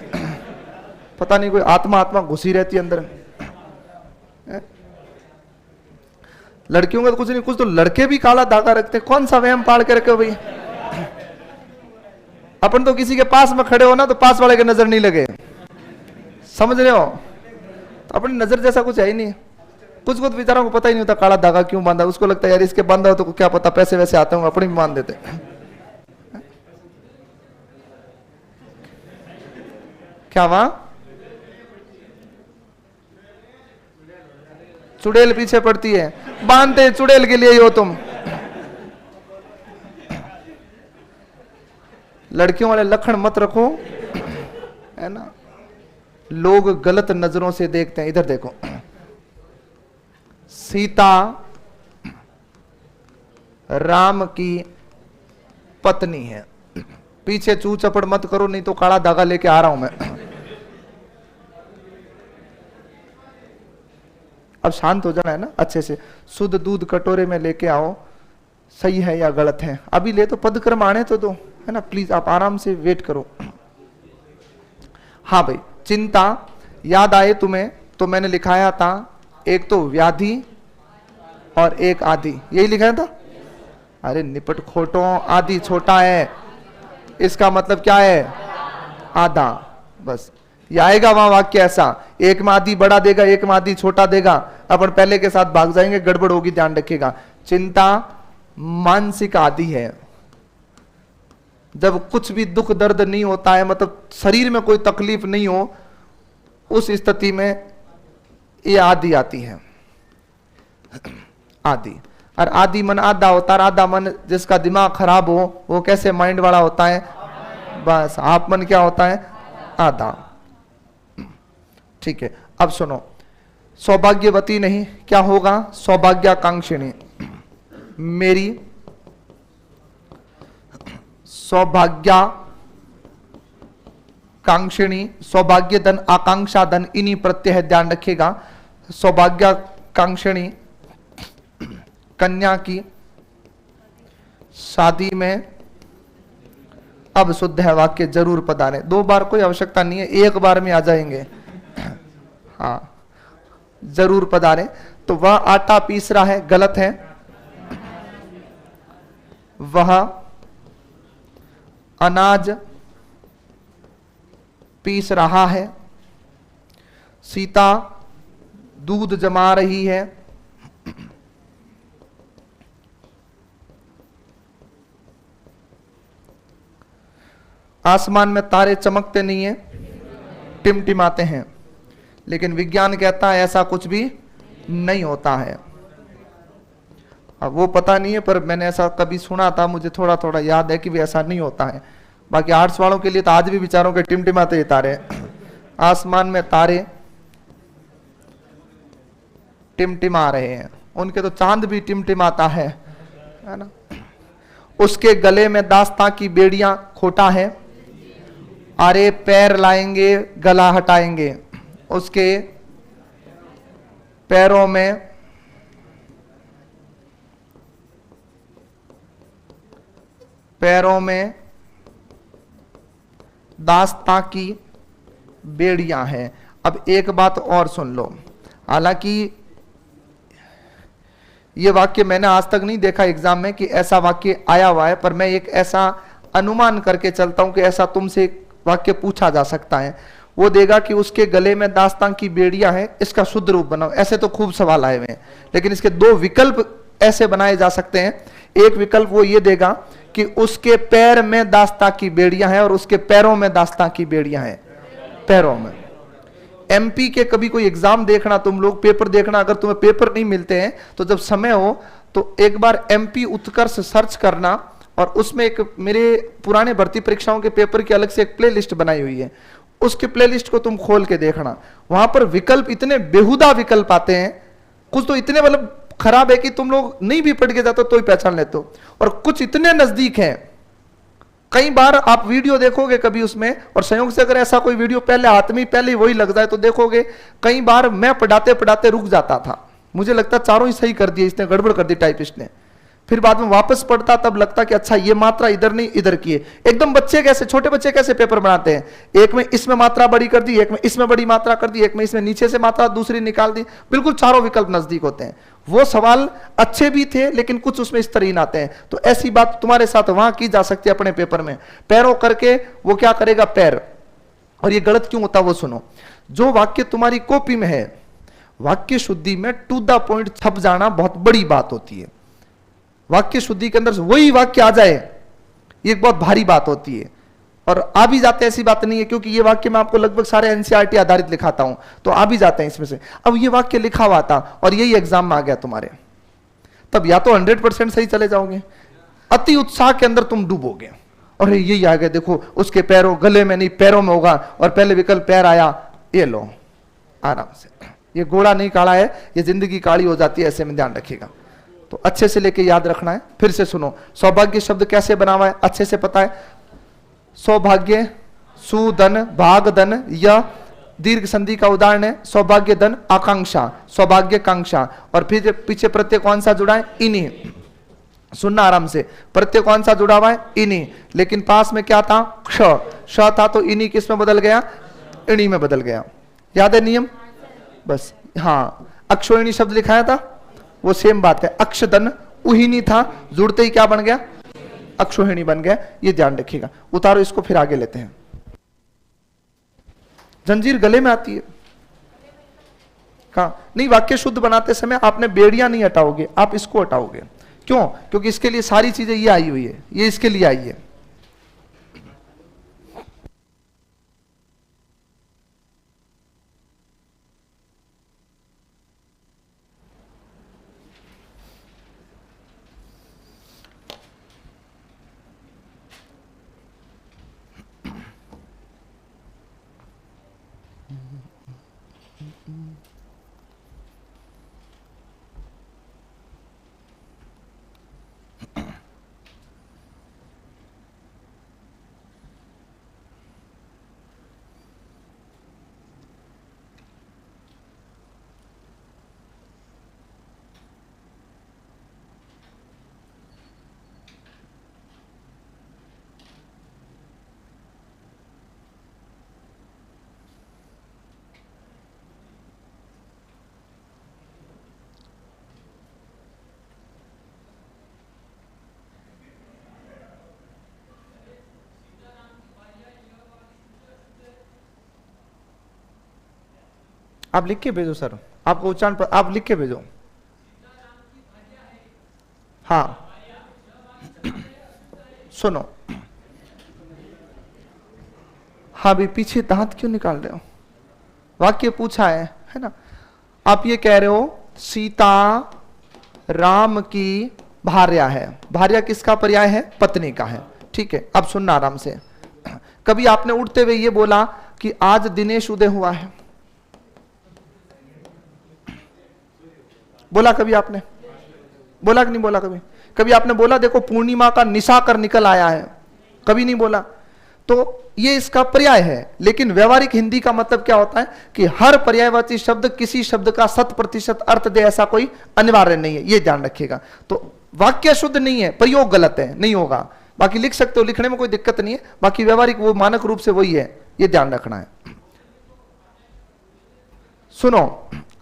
पता नहीं कोई आत्मा आत्मा घुसी रहती है अंदर। लड़कियों का तो कुछ नहीं, कुछ तो लड़के भी काला धागा रखते। कौन सा वहम पाल के रखे हो भाई? अपन तो किसी के पास में खड़े हो ना, तो पास वाले के नजर नहीं लगे, समझ रहे हो? तो अपनी नजर जैसा कुछ है ही नहीं। कुछ कुछ बेचारों को पता ही नहीं होता काला धागा क्यों बांधा। उसको लगता है यार इसके बांधा हो तो क्या पता पैसे वैसे आते होंगे, अपनी भी बांध देते। क्या वहां चुड़ैल पीछे पड़ती है, बांधते चुड़ैल के लिए ही हो तुम। लड़कियों वाले लक्षण मत रखो, है ना? लोग गलत नजरों से देखते हैं। इधर देखो, सीता राम की पत्नी है। पीछे चू चपड़ मत करो, नहीं तो काला धागा लेके आ रहा हूं मैं। अब शांत हो जाना है ना अच्छे से। शुद्ध दूध कटोरे में लेके आओ, सही है या गलत है अभी ले तो पदक्रम आने तो दो, है ना? प्लीज आप आराम से वेट करो। हाँ भाई, चिंता याद आए तुम्हें तो मैंने लिखाया था, एक तो व्याधि और एक आदि, यही लिखाया था। अरे निपट खोटो, आदि छोटा है, इसका मतलब क्या है? आधा। बस ये आएगा वहां वाक्य ऐसा, एक में आदि बड़ा देगा, एक में आदि छोटा देगा, अपन पहले के साथ भाग जाएंगे, गड़बड़ होगी, ध्यान रखिएगा। चिंता मानसिक आदि है। जब कुछ भी दुख दर्द नहीं होता है, मतलब शरीर में कोई तकलीफ नहीं हो, उस स्थिति में ये आदि आती है। आदि और आदि मन आधा होता है। आधा मन जिसका दिमाग खराब हो, वो कैसे माइंड वाला होता है? बस आप मन क्या होता है? आधा। ठीक है, अब सुनो, सौभाग्यवती नहीं, क्या होगा? सौभाग्याकांक्षिणी। मेरी सौभाग्याकांक्षिणी, सौभाग्य धन, आकांक्षा धन, इन्हीं प्रत्यय है, ध्यान रखिएगा। सौभाग्याकांक्षिणी कन्या की शादी में अब शुद्ध है वाक्य, जरूर पधारे। 2 बार कोई आवश्यकता नहीं है, 1 बार में आ जाएंगे। हाँ, जरूर पधारे। तो वह आटा पीस रहा है, गलत है। वह अनाज पीस रहा है। सीता दूध जमा रही है। आसमान में तारे चमकते नहीं है, टिमटिमाते हैं। लेकिन विज्ञान कहता है ऐसा कुछ भी नहीं होता है। अब वो पता नहीं है, पर मैंने ऐसा कभी सुना था, मुझे थोड़ा थोड़ा याद है कि भी ऐसा नहीं होता है। बाकी आर्ट्स वालों के लिए तो आज भी विचारों के टिमटिमाते ही तारे। आसमान में तारे टिमटिमा रहे हैं, उनके तो चांद भी टिमटिमाता है ना? उसके गले में दास्तां की बेड़ियां, खोटा है। अरे पैर लाएंगे, गला हटाएंगे। उसके पैरों में दास्तां की बेड़ियां हैं। अब एक बात और सुन लो, हालांकि ये वाक्य मैंने आज तक नहीं देखा एग्जाम में कि ऐसा वाक्य आया हुआ है, पर मैं एक ऐसा अनुमान करके चलता हूं कि ऐसा तुमसे वाक्य पूछा जा सकता है। वो देगा कि उसके गले में दास्तां की बेड़ियां हैं, इसका शुद्ध रूप बनाओ। ऐसे तो खूब सवाल आए हुए हैं, लेकिन इसके दो विकल्प ऐसे बनाए जा सकते हैं। एक विकल्प वो ये देगा कि उसके पैर में दास्तां की बेड़ियां हैं और उसके पैरों में दास्तां की बेड़ियां हैं, पैरों में। एमपी के कभी कोई एग्जाम देखना, तुम लोग पेपर देखना, अगर तुम्हें पेपर नहीं मिलते हैं तो जब समय हो तो एक बार एमपी उत्कर्ष सर्च करना, और उसमें एक मेरे पुराने भर्ती परीक्षाओं के पेपर की अलग से एक प्लेलिस्ट बनाई हुई है, उसके प्लेलिस्ट को तुम खोल के देखना। वहां पर विकल्प इतने बेहुदा विकल्प आते हैं, कुछ तो इतने मतलब खराब है कि तुम लोग नहीं भी पढ़ के जाते तो ही पहचान लेते हो, और कुछ इतने नजदीक हैं। कई बार आप वीडियो देखोगे कभी उसमें, और संयोग से अगर ऐसा कोई वीडियो पहले हाथ में पहले वही लग जाए तो देखोगे, कई बार मैं पढ़ाते पढ़ाते रुक जाता था, मुझे लगता चारों ही सही कर दिए इसने, गड़बड़ कर दी टाइपिस्ट ने। फिर बाद में वापस पढ़ता तब लगता कि अच्छा ये मात्रा इधर नहीं इधर की है। एकदम बच्चे कैसे, छोटे बच्चे कैसे पेपर बनाते हैं, एक में इसमें मात्रा बड़ी कर दी, एक में इसमें बड़ी मात्रा कर दी, एक में इसमें नीचे से मात्रा दूसरी निकाल दी, बिल्कुल चारों विकल्प नजदीक होते हैं। वो सवाल अच्छे भी थे लेकिन कुछ उसमें इस तरह आते हैं। तो ऐसी बात तुम्हारे साथ वहां की जा सकती है अपने पेपर में। पैरों करके वो क्या करेगा, पैर। और ये गलत क्यों होता वो सुनो। जो वाक्य तुम्हारी कॉपी में है, वाक्य शुद्धि में टू द पॉइंट छप जाना बहुत बड़ी बात होती है। वाक्य शुद्धि के अंदर वही वाक्य आ जाए, ये एक बहुत भारी बात होती है। और आ भी जाते हैं, ऐसी बात नहीं है, क्योंकि ये वाक्य मैं आपको लगभग सारे एनसीईआरटी आधारित लिखाता हूं, तो आ भी जाते हैं इसमें से। अब ये वाक्य लिखा हुआ था और यही एग्जाम में आ गया तुम्हारे, तब या तो 100% सही चले जाओगे, अति उत्साह के अंदर तुम डूबोगे, और यही आ गया देखो उसके पैरों, गले में नहीं पैरों में होगा, और पहले विकल्प पैर आया, ये लो आराम से। ये घोड़ा नहीं काढ़ा है, ये जिंदगी काली हो जाती है, ऐसे में ध्यान रखिएगा। तो अच्छे से लेके याद रखना है। फिर से सुनो, सौभाग्य शब्द कैसे बना हुआ है अच्छे से पता है। सौभाग्य, सुधन, भागधन, यह दीर्घ संधि का उदाहरण है। सौभाग्य धन, आकांक्षा, सौभाग्य कांक्षा, और फिर पीछे प्रत्यय कौन सा जुड़ा है, इन्हीं। सुनना आराम से, प्रत्यय कौन सा जुड़ा हुआ है, इन्हीं, लेकिन पास में क्या था, क्ष, श था, तो इन्हीं किस में बदल गया, इन्हीं में बदल गया। याद है नियम, बस। हाँ, अक्षोहिणी शब्द लिखाया था, वो सेम बात है। अक्षधन उहिनी था, जुड़ते ही क्या बन गया, अक्षोहिणी बन गया, ये ध्यान रखिएगा। उतारो इसको, फिर आगे लेते हैं। जंजीर गले में आती है, कहा नहीं, वाक्य शुद्ध बनाते समय आपने बेड़ियां नहीं हटाओगे, आप इसको हटाओगे। क्यों, क्योंकि इसके लिए सारी चीजें ये आई हुई है, ये इसके लिए आई है। आप लिख के भेजो सर, आपको उच्चारण पर आप लिख के भेजो। हाँ सुनो, हाँ भी पीछे दांत क्यों निकाल रहे हो, वाक्य पूछा है ना। आप ये कह रहे हो सीता राम की भार्या है, भार्या किसका पर्याय है, पत्नी का है, ठीक है। अब सुनना आराम से। कभी आपने उठते हुए ये बोला कि आज दिनेश उदय हुआ है, बोला कभी आपने, बोला कि नहीं बोला कभी, कभी आपने बोला देखो पूर्णिमा का निशा कर निकल आया है, कभी नहीं बोला। तो ये इसका पर्याय है, लेकिन व्यवहारिक हिंदी का मतलब क्या होता है कि हर पर्यायवाची शब्द किसी शब्द का 100% अर्थ दे, ऐसा कोई अनिवार्य नहीं है, ये ध्यान रखिएगा। तो वाक्य शुद्ध नहीं है, प्रयोग गलत है, नहीं होगा। बाकी लिख सकते हो, लिखने में कोई दिक्कत नहीं है, बाकी व्यवहारिक वो मानक रूप से वही है, ये ध्यान रखना है। सुनो,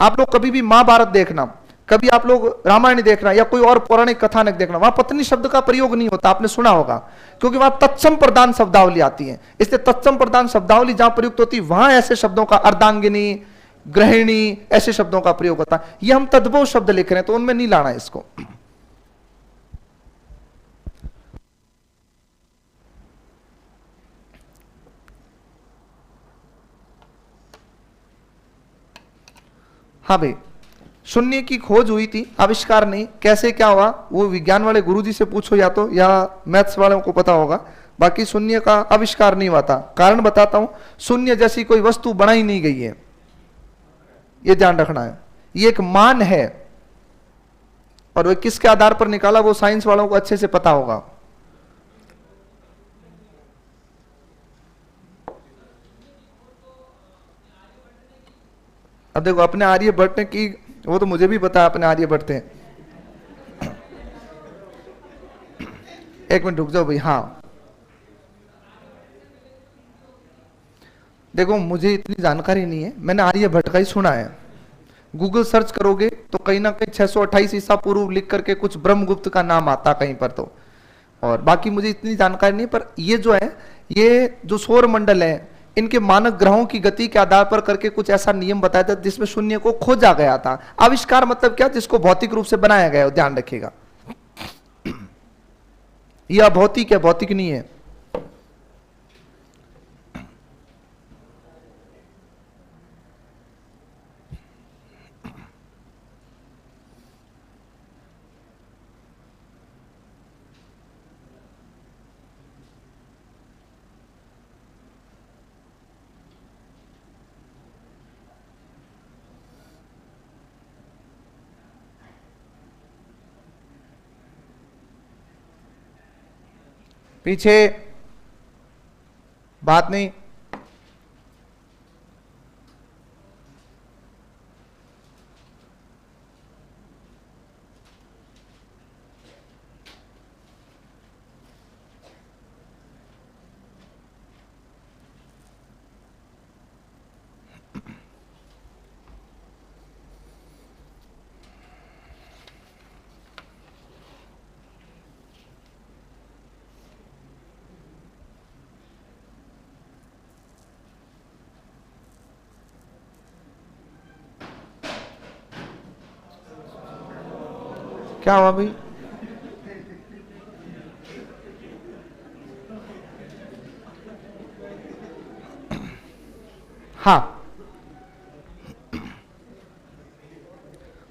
आप लोग कभी भी महाभारत देखना, कभी आप लोग रामायण देखना या कोई और पौराणिक कथानक देखना, वहां पत्नी शब्द का प्रयोग नहीं होता, आपने सुना होगा, क्योंकि वहां तत्सम प्रदान शब्दावली आती है। इसलिए तत्सम प्रदान शब्दावली जहां प्रयुक्त होती है वहां ऐसे शब्दों का, अर्धांगिनी, गृहिणी, ऐसे शब्दों का प्रयोग होता है। ये हम तद्भव शब्द लिख रहे हैं तो उनमें नहीं लाना है इसको। हाँ भाई, शून्य की खोज हुई थी, आविष्कार नहीं, कैसे क्या हुआ वो विज्ञान वाले गुरुजी से पूछो या तो, या मैथ्स वालों को पता होगा। बाकी शून्य का आविष्कार नहीं हुआ था। कारण बताता हूं, शून्य जैसी कोई वस्तु बनाई नहीं गई है, ये ध्यान रखना है। ये एक मान है और वो किसके आधार पर निकाला वो साइंस वालों को अच्छे से पता होगा। अब देखो अपने आर्यभट्ट की, वो तो मुझे भी पता है अपने आर्यभट्ट हैं। एक मिनट रुक जाओ भाई। हाँ देखो मुझे इतनी जानकारी नहीं है, मैंने आर्यभट्ट का ही सुना है। गूगल सर्च करोगे तो कहीं ना कहीं 628 ईसा पूर्व लिख करके कुछ ब्रह्मगुप्त का नाम आता कहीं पर तो, और बाकी मुझे इतनी जानकारी नहीं। पर ये जो है, ये जो सौर मंडल है, इनके मानक ग्रहों की गति के आधार पर करके कुछ ऐसा नियम बताया था जिसमें शून्य को खोजा गया था। आविष्कार मतलब क्या, जिसको भौतिक रूप से बनाया गया है, ध्यान रखिएगा। यह अभौतिक है, भौतिक नहीं है। पीछे बात नहीं। क्या हुआ भाई? हाँ,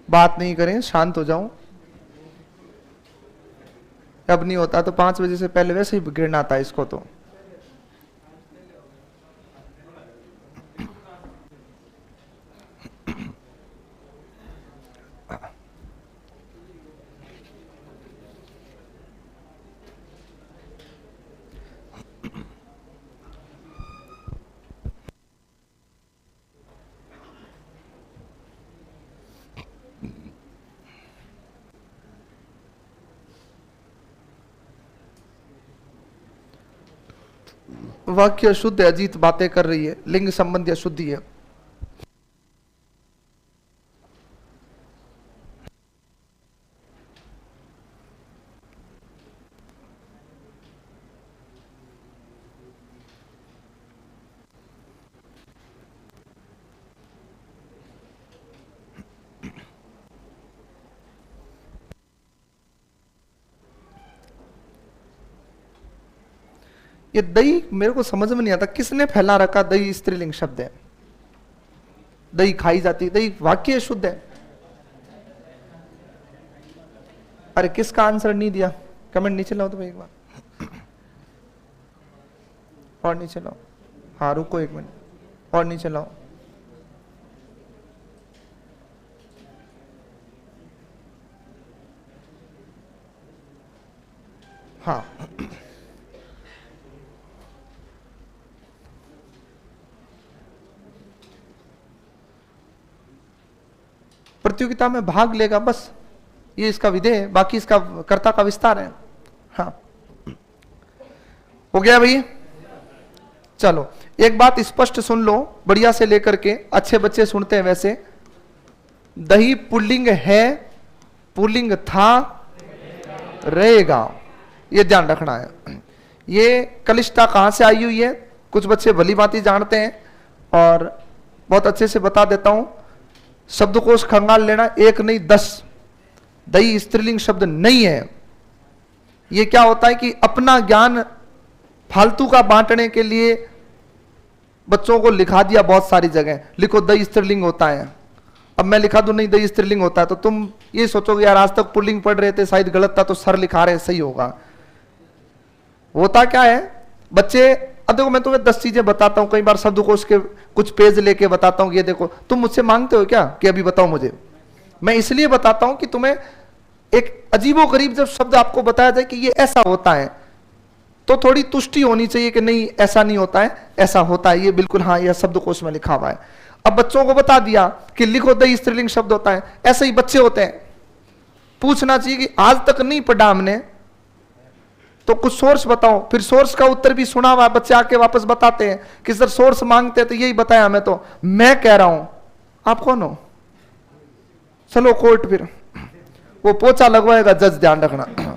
बात नहीं करें, शांत हो जाऊं। अब नहीं होता तो 5 बजे से पहले वैसे ही गिरना आता इसको तो। वाक्य शुद्ध है, अजीत बातें कर रही है, लिंग संबंधी अशुद्धि है। ये दही मेरे को समझ में नहीं आता, किसने फैला रखा दही स्त्रीलिंग शब्द है, दही खाई जाती, दही वाक्य शुद्ध है। अरे किसका आंसर नहीं दिया, कमेंट नीचे लाओ तो भाई एक बार, और नीचे लाओ। हाँ रुको 1 मिनट, और नीचे लाओ। हाँ प्रतियोगिता में भाग लेगा, बस ये इसका विधेय है, बाकी इसका कर्ता का विस्तार है। हाँ हो गया भाई। चलो एक बात स्पष्ट सुन लो, बढ़िया से लेकर के, अच्छे बच्चे सुनते हैं वैसे। दही पुल्लिंग है, पुल्लिंग था, रहेगा, ये ध्यान रखना है। ये कलिष्ठता कहां से आई हुई है, कुछ बच्चे भली भांति जानते हैं और बहुत अच्छे से बता देता हूं। शब्दकोश खंगाल लेना, एक नहीं 10। दही स्त्रीलिंग शब्द नहीं है। ये क्या होता है कि अपना ज्ञान फालतू का बांटने के लिए बच्चों को लिखा दिया बहुत सारी जगह, लिखो दही स्त्रीलिंग होता है। अब मैं लिखा दूं नहीं दही स्त्रीलिंग होता है, तो तुम ये सोचोगे यार आज तक पुल्लिंग पढ़ रहे थे, शायद गलत था, तो सर लिखा रहे सही होगा। होता क्या है बच्चे, अब देखो मैं तुम्हें 10 चीजें बताता हूं, कई बार शब्दकोश के कुछ पेज लेके बताता हूं, ये देखो। तुम मुझसे मांगते हो क्या कि अभी बताओ मुझे? मैं इसलिए बताता हूं कि तुम्हें एक अजीबोगरीब जब शब्द आपको बताया जाए कि ये ऐसा होता है, तो थोड़ी तुष्टि होनी चाहिए कि नहीं ऐसा नहीं होता है, ऐसा होता है, ये बिल्कुल हाँ, यह शब्दकोश में लिखा हुआ है। अब बच्चों को बता दिया कि लिखो दही स्त्रीलिंग शब्द होता है, ऐसे ही बच्चे होते हैं। पूछना चाहिए कि आज तक नहीं पढ़ा हमने, तो कुछ सोर्स बताओ। फिर सोर्स का उत्तर भी सुना हुआ है, बच्चे आके वापस बताते हैं कि सर सोर्स मांगते हैं तो यही बताया हमें। तो मैं कह रहा हूं, आप कौन हो? चलो कोर्ट, फिर वो पोछा लगवाएगा जज, ध्यान रखना।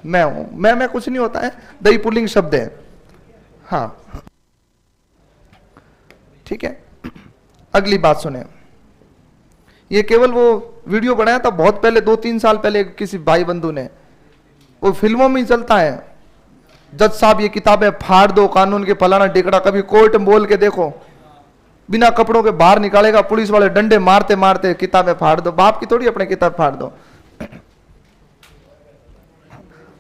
मैं हूं, मैं कुछ नहीं होता है, दही पुल्लिंग शब्द है। हाँ ठीक है, अगली बात सुने। ये केवल वो वीडियो बनाया था बहुत पहले, 2-3 साल पहले, किसी भाई बंधु ने, वो फिल्मों में ही चलता है। जज साहब ये किताबें फाड़ दो, कानून के फलाना टिकड़ा, कभी कोर्ट में बोल के देखो, बिना कपड़ों के बाहर निकालेगा, पुलिस वाले डंडे मारते मारते किताबें फाड़ दो। बाप की थोड़ी अपने किताब फाड़ दो।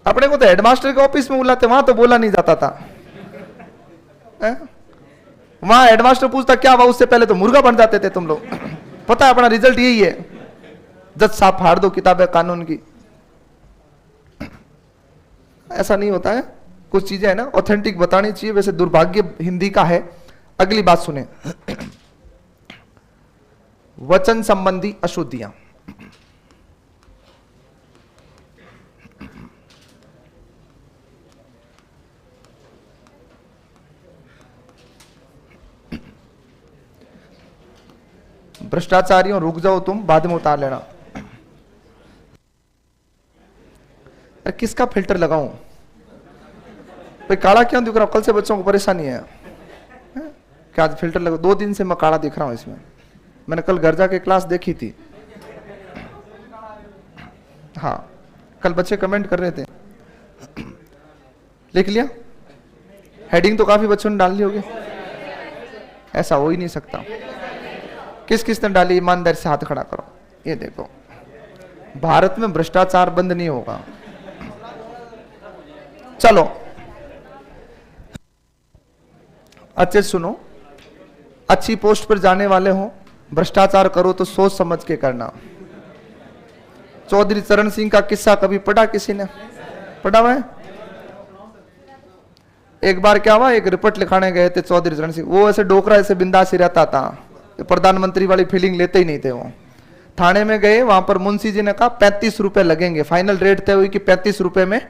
अपने को तो हेडमास्टर के ऑफिस में बुलाते, वहां तो बोला नहीं जाता था। वहां हेडमास्टर पूछता क्या हुआ, उससे पहले तो मुर्गा बन जाते थे तुम लोग। पता है अपना रिजल्ट यही है, जज साहब फाड़ दो किताबें कानून की। ऐसा नहीं होता है, कुछ चीजें है ना ऑथेंटिक बतानी चाहिए। वैसे दुर्भाग्य हिंदी का है। अगली बात सुने, वचन संबंधी अशुद्धियां। भ्रष्टाचारियों रुक जाओ, तुम बाद में उतार लेना। अरे किसका फिल्टर लगाऊं भाई, काला क्यों दिख रहा हूं? कल से बच्चों को परेशानी है क्या आज फिल्टर लगा? 2 दिन से मैं काला दिख रहा हूं इसमें। मैंने कल घर जाके क्लास देखी थी। हाँ कल बच्चे कमेंट कर रहे थे, लिख लिया? हेडिंग तो काफी बच्चों ने डाल ली होगी। ऐसा हो ही नहीं सकता। किस किस ने डाली? ईमानदारी से हाथ खड़ा करो। ये देखो, भारत में भ्रष्टाचार बंद नहीं होगा। चलो अच्छे सुनो, अच्छी पोस्ट पर जाने वाले हो, भ्रष्टाचार करो तो सोच समझ के करना। चौधरी चरण सिंह का किस्सा कभी पढ़ा किसी ने? पढ़ा हुआ है? एक बार क्या हुआ, एक रिपोर्ट लिखाने गए थे चौधरी चरण सिंह, वो ऐसे डोकरा ऐसे बिंदास ही रहता था, प्रधानमंत्री वाली फीलिंग लेते ही नहीं थे वो। थाने में गए, वहां पर मुंशी जी ने कहा 35 रुपए लगेंगे, फाइनल रेट तय हुई कि 35 रुपए में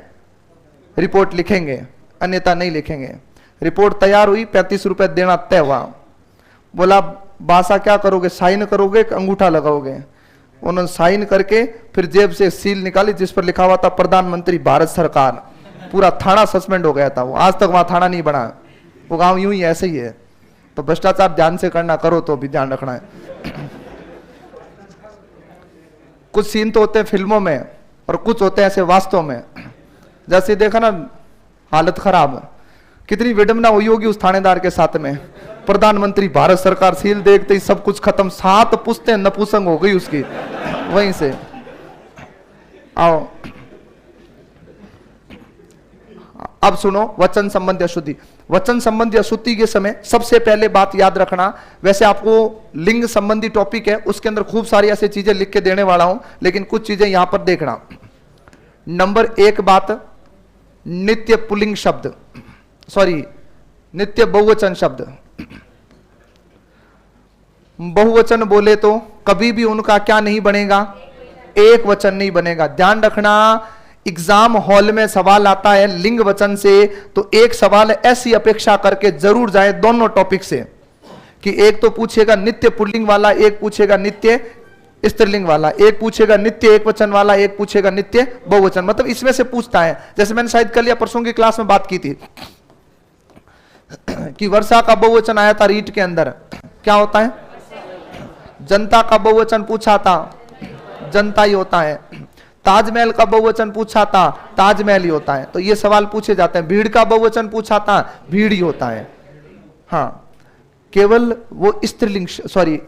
रिपोर्ट लिखेंगे, अन्यथा नहीं लिखेंगे। रिपोर्ट तैयार हुई, 35 रुपए देना तय हुआ। बोला बासा क्या करोगे, साइन करोगे कि अंगूठा लगाओगे? उन्होंने साइन करके फिर जेब से सील निकाली जिस पर लिखा हुआ था प्रधानमंत्री भारत सरकार। पूरा थाना सस्पेंड हो गया था वो, आज तक वहां थाना नहीं बना। वो गांव यूं ही ऐसे ही है। तो भ्रष्टाचार ध्यान से करना, करो तो भी ध्यान रखना है। कुछ सीन तो होते हैं फिल्मों में और कुछ होते हैं ऐसे वास्तव में। जैसे देखा ना, हालत खराब, कितनी विडंबना हुई होगी उस थानेदार के साथ में। प्रधानमंत्री भारत सरकार, सील देखते ही सब कुछ खत्म, 7 पुश्तें नपुंसक हो गई उसकी वहीं से। आओ अब सुनो, वचन संबंधी अशुद्धि। वचन संबंधी अशुद्धि के समय सबसे पहले बात याद रखना, वैसे आपको लिंग संबंधी टॉपिक है, उसके अंदर खूब सारी ऐसी चीजें लिख के देने वाला हूं, लेकिन कुछ चीजें यहां पर देखना। नंबर 1 बात, नित्य पुल्लिंग शब्द, सॉरी नित्य बहुवचन शब्द। बहुवचन बोले तो कभी भी उनका क्या नहीं बनेगा, एक वचन नहीं बनेगा। ध्यान रखना, एग्जाम हॉल में सवाल आता है लिंग वचन से, तो एक सवाल ऐसी अपेक्षा करके जरूर जाए दोनों टॉपिक से, कि एक तो पूछेगा नित्य पुल्लिंग वाला, एक पूछेगा नित्य स्त्रीलिंग वाला, एक पूछेगा नित्य एक वचन वाला, एक पूछेगा नित्य बहुवचन। मतलब इसमें से पूछता है। जैसे मैंने शायद कल या परसों की क्लास में बात की थी कि वर्षा का बहुवचन आया था रीट के अंदर, क्या होता है? जनता का बहुवचन पूछा था, जनता ही होता है। ताजमहल का बहुवचन पूछा था, ताजमहल ही होता है। तो ये सवाल पूछे जाते हैं। भीड़ का बहुवचन पूछा था, भीड़ ही होता है। हाँ, केवल वो स्त्रीलिंग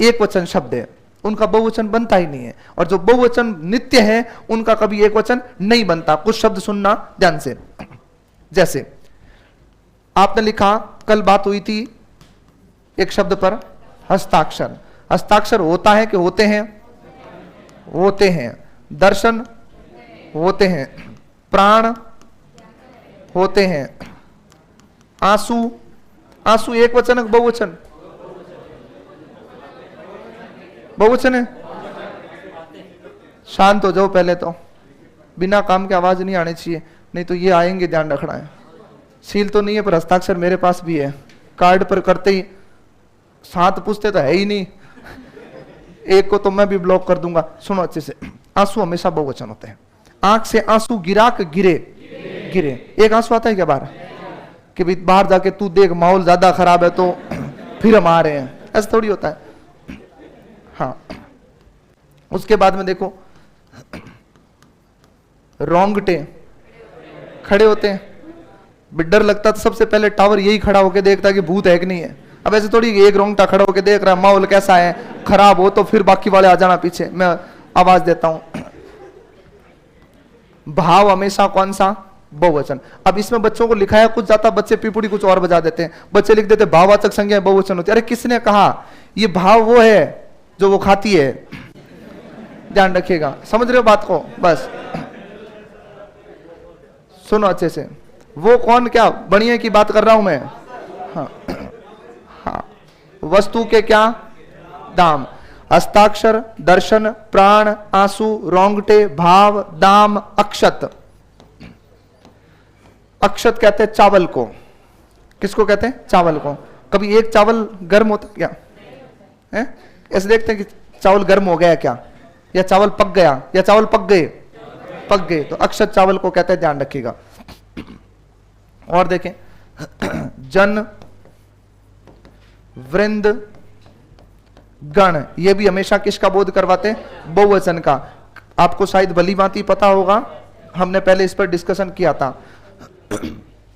एक वचन शब्द है, उनका बहुवचन बनता ही नहीं है। और जो बहुवचन नित्य है उनका कभी एक वचन नहीं बनता। कुछ शब्द सुनना ध्यान से। जैसे आपने लिखा, कल बात हुई थी एक शब्द पर, हस्ताक्षर। हस्ताक्षर होता है कि होते हैं? होते हैं। दर्शन होते हैं, प्राण होते हैं, आंसू, आंसू एक वचन है बहुवचन? बहुवचन है। शांत हो जाओ पहले तो, बिना काम के आवाज नहीं आनी चाहिए, नहीं तो ये आएंगे, ध्यान रखना है। सील तो नहीं है पर हस्ताक्षर मेरे पास भी है। कार्ड पर करते ही 7 पूछते तो है ही नहीं, एक को तो मैं भी ब्लॉक कर दूंगा। सुनो अच्छे से, आंसू हमेशा बहुवचन होते हैं। आंख से आंसू गिरा के गिरे, गिरे। एक आंसू आता है क्या बाहर कि भाई बाहर जाके तू देख माहौल ज्यादा खराब है तो फिर हम आ रहे हैं, ऐसा थोड़ी होता है। हाँ, उसके बाद में देखो, रोंगटे खड़े होते हैं। डर लगता तो सबसे पहले टावर यही खड़ा होकर देखता कि भूत है कि नहीं है। अब ऐसे थोड़ी एक रोंगटा खड़ा होकर देख रहा है माहौल कैसा है, खराब हो तो फिर बाकी वाले आ जाना पीछे, मैं आवाज देता हूं। भाव हमेशा कौन सा? बहुवचन। अब इसमें बच्चों को लिखाया कुछ जाता, बच्चे पीपुड़ी कुछ और बजा देते हैं। बच्चे लिख देते भाववाचक संज्ञा बहुवचन होती है। अरे किसने कहा? ये भाव वो है जो वो खाती है, ध्यान रखिएगा। समझ रहे हो बात को? बस सुनो अच्छे से। वो कौन, क्या बढ़िया की बात कर रहा हूं मैं? हाँ हाँ, वस्तु के क्या दाम? हस्ताक्षर, दर्शन, प्राण, आंसू, रोंगटे, भाव, दाम, अक्षत। अक्षत कहते हैं चावल को। किसको कहते हैं? चावल को। कभी एक चावल गर्म होता है क्या? है? ऐसे देखते हैं कि चावल गर्म हो गया क्या, या चावल पक गया, या चावल पक गए? पक गए। तो अक्षत चावल को कहते हैं, ध्यान रखिएगा। और देखें, जन, वृंद, गण, ये भी हमेशा किसका बोध करवाते हैं? बहुवचन का। आपको शायद भली भांति पता होगा, हमने पहले इस पर डिस्कशन किया था।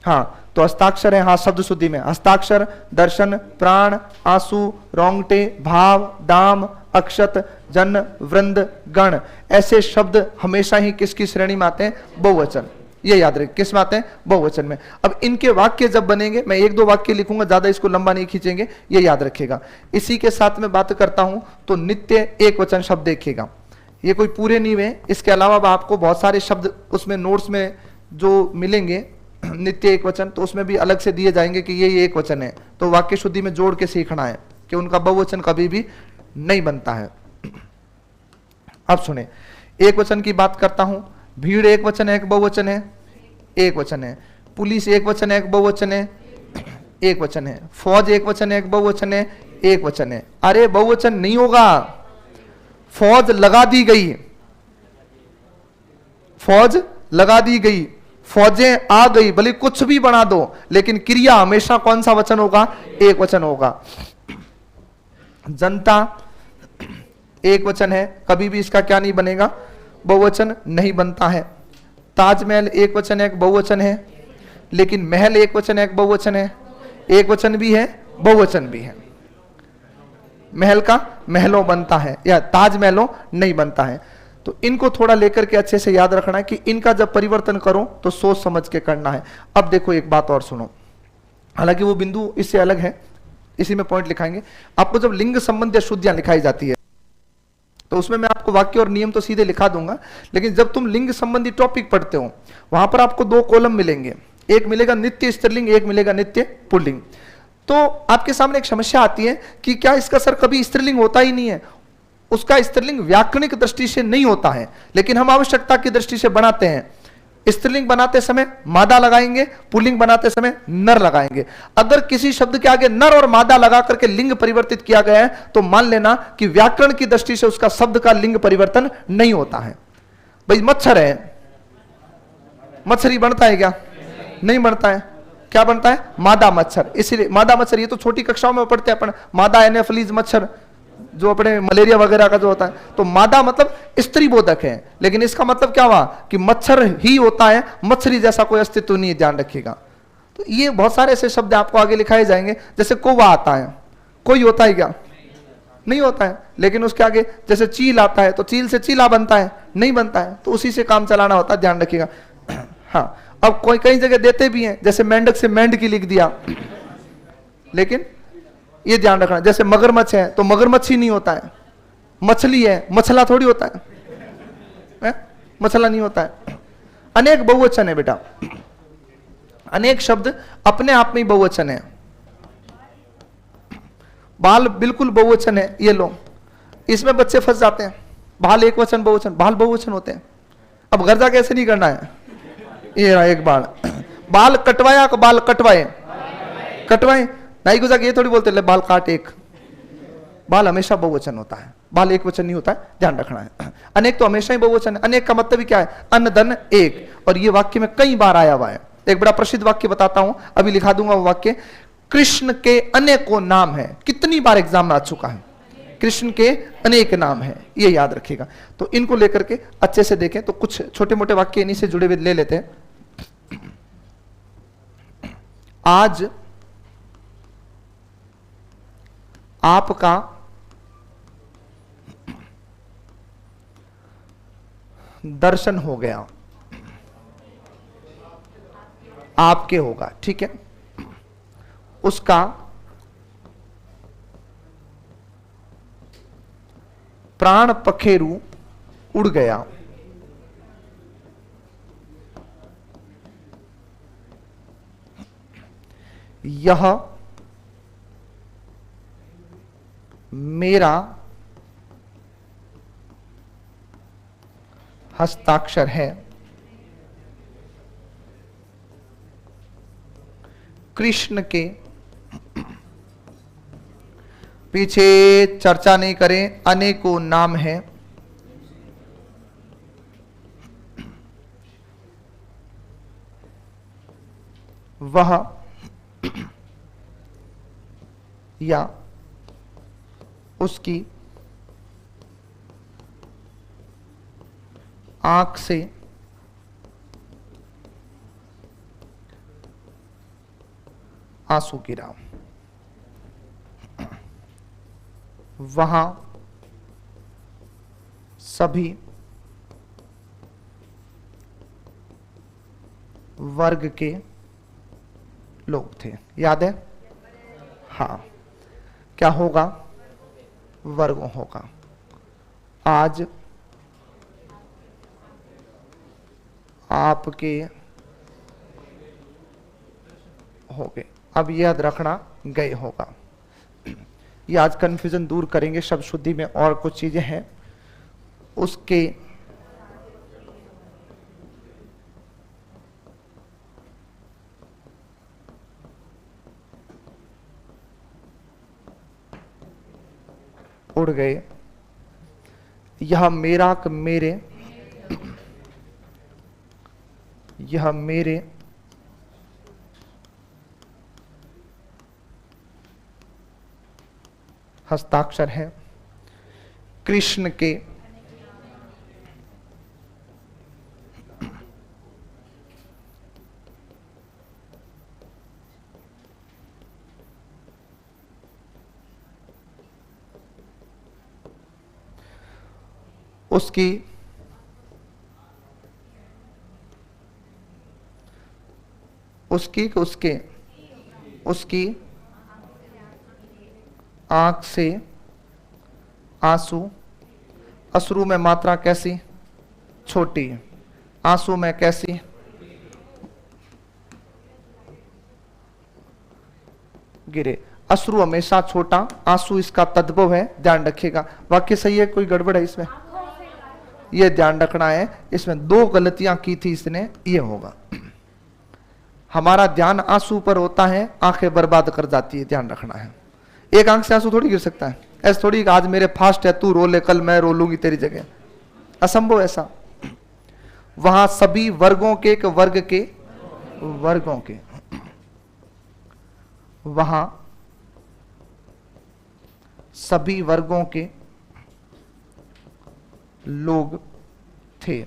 हाँ, तो हस्ताक्षर है, हाँ शब्द शुद्धि में हस्ताक्षर, दर्शन, प्राण, आंसू, रोंगटे, भाव, दाम, अक्षत, जन, वृंद, गण, ऐसे शब्द हमेशा ही किसकी श्रेणी में आते हैं? बहुवचन। ये याद रखें, किस में आते हैं? बहुवचन में। अब इनके वाक्य जब बनेंगे, मैं 1-2 वाक्य लिखूंगा, ज्यादा इसको लंबा नहीं खींचेंगे, ये याद रखेगा। इसी के साथ में बात करता हूं तो नित्य एक वचन शब्द देखिएगा। ये कोई पूरे नहीं है, इसके अलावा आपको बहुत सारे शब्द उसमें नोट्स में जो मिलेंगे नित्य एक वचन, तो उसमें भी अलग से दिए जाएंगे कि ये एक वचन है। तो वाक्य शुद्धि में जोड़ के सीखना है कि उनका बहुवचन कभी भी नहीं बनता है। अब सुने, एक वचन की बात करता हूं। भीड़ एक वचन है, एक बहुवचन है? एक वचन है। पुलिस एक वचन है, एक बहुवचन है? एक वचन है। फौज एक वचन है, एक बहुवचन है? एक वचन है। अरे बहुवचन नहीं होगा, फौज लगा दी गई, फौज लगा दी गई, फौजें आ गई, भले कुछ भी बना दो, लेकिन क्रिया हमेशा कौन सा वचन होगा? एक वचन होगा। जनता एक वचन है, कभी भी इसका क्या नहीं बनेगा? बहुवचन नहीं बनता है। ताजमहल एक वचन है, एक बहुवचन है, लेकिन महल एक वचन है, एक बहुवचन है। एक वचन भी है, बहुवचन भी है। महल का महलों बनता है, या ताजमहलों नहीं बनता है। तो इनको थोड़ा लेकर के अच्छे से याद रखना है कि इनका जब परिवर्तन करो तो सोच समझ के करना है। अब देखो एक बात और सुनो, हालांकि वो बिंदु इससे अलग है, इसी में पॉइंट लिखाएंगे। आपको जब लिंग संबंध या शुद्धियां लिखाई जाती है तो उसमें मैं आपको वाक्य और नियम तो सीधे लिखा दूंगा, लेकिन जब तुम लिंग संबंधी टॉपिक पढ़ते हो वहां पर आपको 2 कॉलम मिलेंगे, एक मिलेगा नित्य स्त्रीलिंग, एक मिलेगा नित्य पुल्लिंग। तो आपके सामने एक समस्या आती है कि क्या इसका सर कभी स्त्रीलिंग होता ही नहीं है? उसका स्त्रीलिंग व्याकरणिक दृष्टि से नहीं होता है, लेकिन हम आवश्यकता की दृष्टि से बनाते हैं। स्त्रीलिंग बनाते समय मादा लगाएंगे, पुल्लिंग बनाते समय नर लगाएंगे। अगर किसी शब्द के आगे नर और मादा लगा करके लिंग परिवर्तित किया गया है तो मान लेना कि व्याकरण की दृष्टि से उसका शब्द का लिंग परिवर्तन नहीं होता है। भाई मच्छर है, मच्छरी बनता है क्या? नहीं बनता है। क्या बनता है? मादा मच्छर। इसीलिए मादा मच्छर, ये तो छोटी कक्षाओं में पढ़ते हैं अपन, मादा एनोफिलीज मच्छर जो अपने मलेरिया वगैरह का जो होता है, तो मादा मतलब स्त्री बोधक है। लेकिन इसका मतलब क्या हुआ कि मच्छर ही होता है, मच्छरी जैसा कोई अस्तित्व नहीं है, ध्यान रखिएगा। तो ये बहुत सारे ऐसे शब्द आपको आगे लिखाए जाएंगे। जैसे कौवा आता है, कोई होता है क्या? नहीं होता है। लेकिन उसके आगे जैसे चील आता है तो चील से चीला बनता है? नहीं बनता है। तो उसी से काम चलाना होता है, ध्यान रखिएगा। हाँ, अब कोई कई जगह देते भी हैं, जैसे मेंढक से मेंढकी लिख दिया, लेकिन ये ध्यान रखना, जैसे मगरमच्छ है तो मगरमच्छी नहीं होता है, मछली है, मछला थोड़ी होता है, मछला नहीं होता है। अनेक बहुवचन है बेटा, अनेक शब्द अपने आप में ही बहुवचन है। बाल बिल्कुल बहुवचन है, ये लो, इसमें बच्चे फंस जाते हैं। बाल एक वचन बहुवचन, बाल बहुवचन होते हैं। अब घर जा कैसे नहीं करना है, ये रहा एक बाल, बाल कटवाया का बाल कटवाए, कटवाए नहीं गुजरा, ये थोड़ी बोलते ले बाल काट एक। बाल हमेशा बहुवचन होता है, बाल एक वचन नहीं होता है, ध्यान रखना है। अनेक तो हमेशा ही बहुवचन है। अनेक का मतलब ही क्या है? अन्न धन एक, और ये वाक्य में कई बार आया हुआ है। एक बड़ा प्रसिद्ध वाक्य बताता हूं, अभी लिखा दूंगा वो वाक्य। कृष्ण के अनेकों नाम है, कितनी बार एग्जाम में आ चुका है, कृष्ण के अनेक नाम है, ये याद रखिएगा। तो इनको लेकर के अच्छे से देखें। तो कुछ छोटे मोटे वाक्य इन्हीं से जुड़े हुए ले लेते हैं। आज आपका दर्शन हो गया, आपके होगा, ठीक है। उसका प्राण पखेरु उड़ गया, यह मेरा हस्ताक्षर है, कृष्ण के पीछे चर्चा नहीं करें, अनेकों नाम है, वह या उसकी आंख से आंसू गिरा, वहां सभी वर्ग के लोग थे। याद है? हाँ, क्या होगा? वर्ग होगा। आज आपके हो गए, अब याद रखना गए होगा। ये आज कंफ्यूजन दूर करेंगे शब्द शुद्धि में, और कुछ चीजें हैं उसके उड़ गए, यह मेरा क मेरे, यह मेरे हस्ताक्षर है, कृष्ण के उसकी उसकी आंख से आंसू, अश्रु में मात्रा कैसी? छोटी, आंसू में कैसी? गिरे। अश्रु हमेशा छोटा, आंसू इसका तद्भव है, ध्यान रखिएगा। वाक्य सही है? कोई गड़बड़ है इसमें? ये ध्यान रखना है। इसमें दो गलतियां की थी इसने, ये होगा। हमारा ध्यान आंसू पर होता है, आंखें बर्बाद कर जाती है, ध्यान रखना है। एक आंख से आंसू थोड़ी गिर सकता है, ऐसा थोड़ी आज मेरे फास्ट है तू रो ले, कल मैं रो लूंगी तेरी जगह, असंभव ऐसा। वहां सभी वर्गों के वर्ग के वर्गों के वहां सभी वर्गों के लोग थे,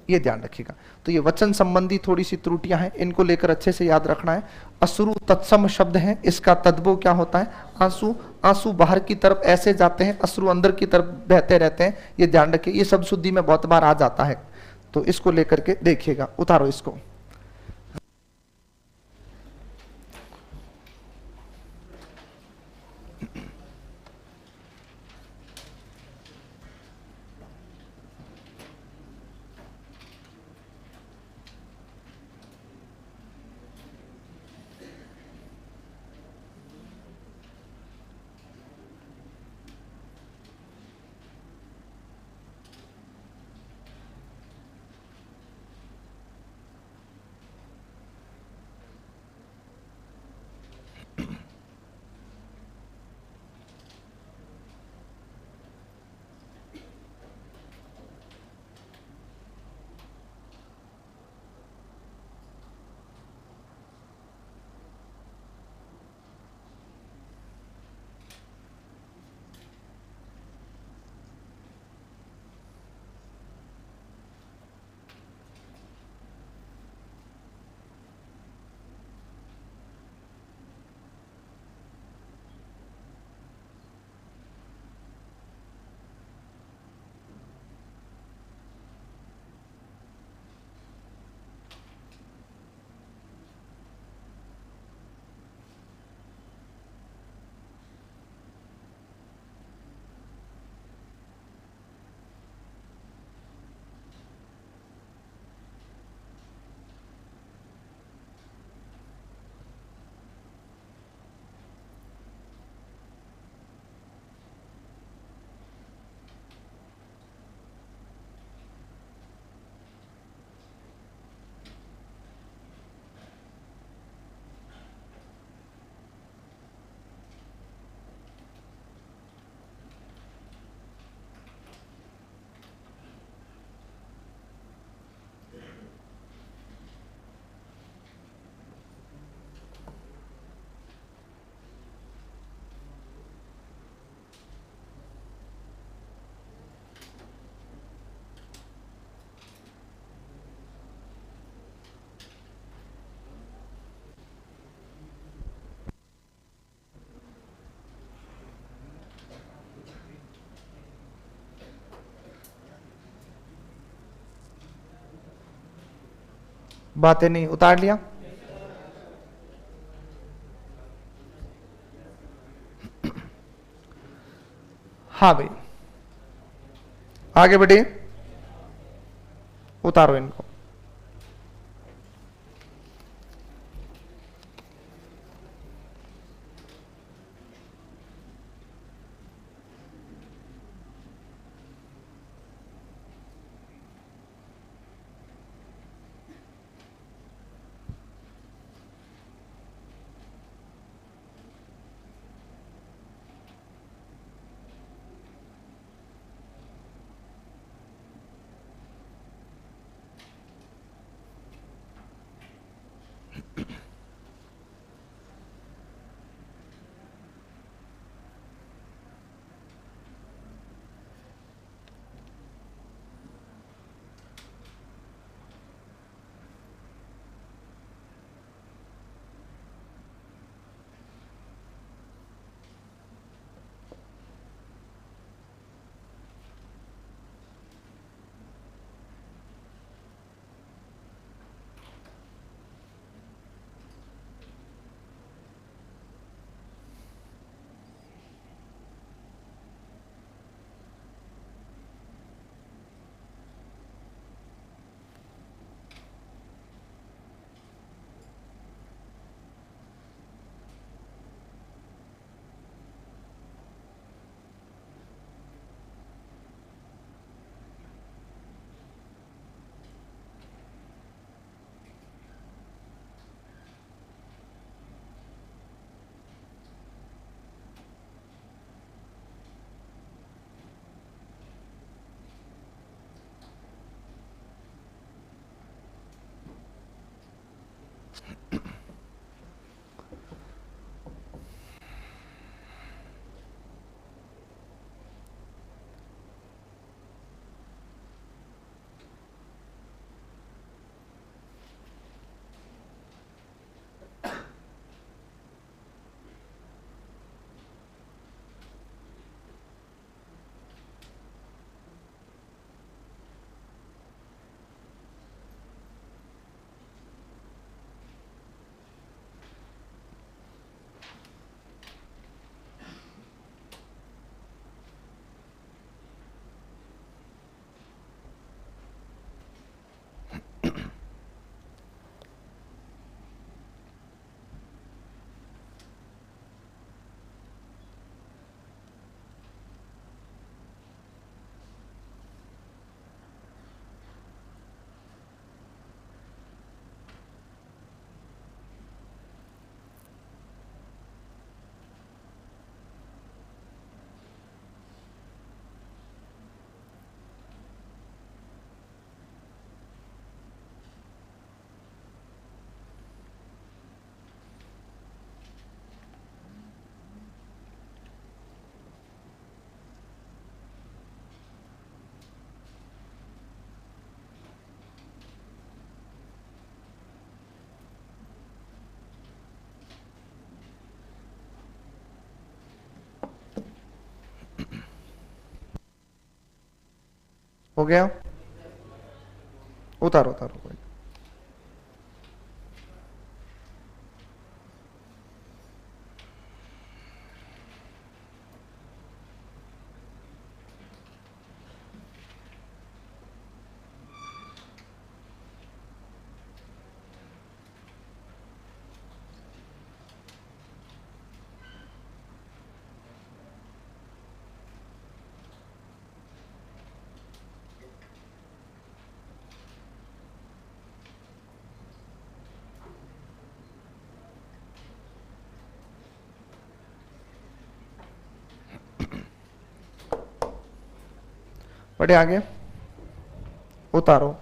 ये ध्यान रखिएगा। तो ये वचन संबंधी थोड़ी सी त्रुटियां हैं, इनको लेकर अच्छे से याद रखना है। अश्रु तत्सम शब्द है, इसका तद्भव क्या होता है? आंसू। आंसू बाहर की तरफ ऐसे जाते हैं, अश्रु अंदर की तरफ बहते रहते हैं, ये ध्यान रखिए। ये सब शुद्धि में बहुत बार आ जाता है, तो इसको लेकर के देखिएगा। उतारो इसको। बातें नहीं उतार लिया। हाँ भाई, आगे बढ़े, उतारो इनको। हो गया, उतारो उतारो कोई। बढ़े आगे, उतारो।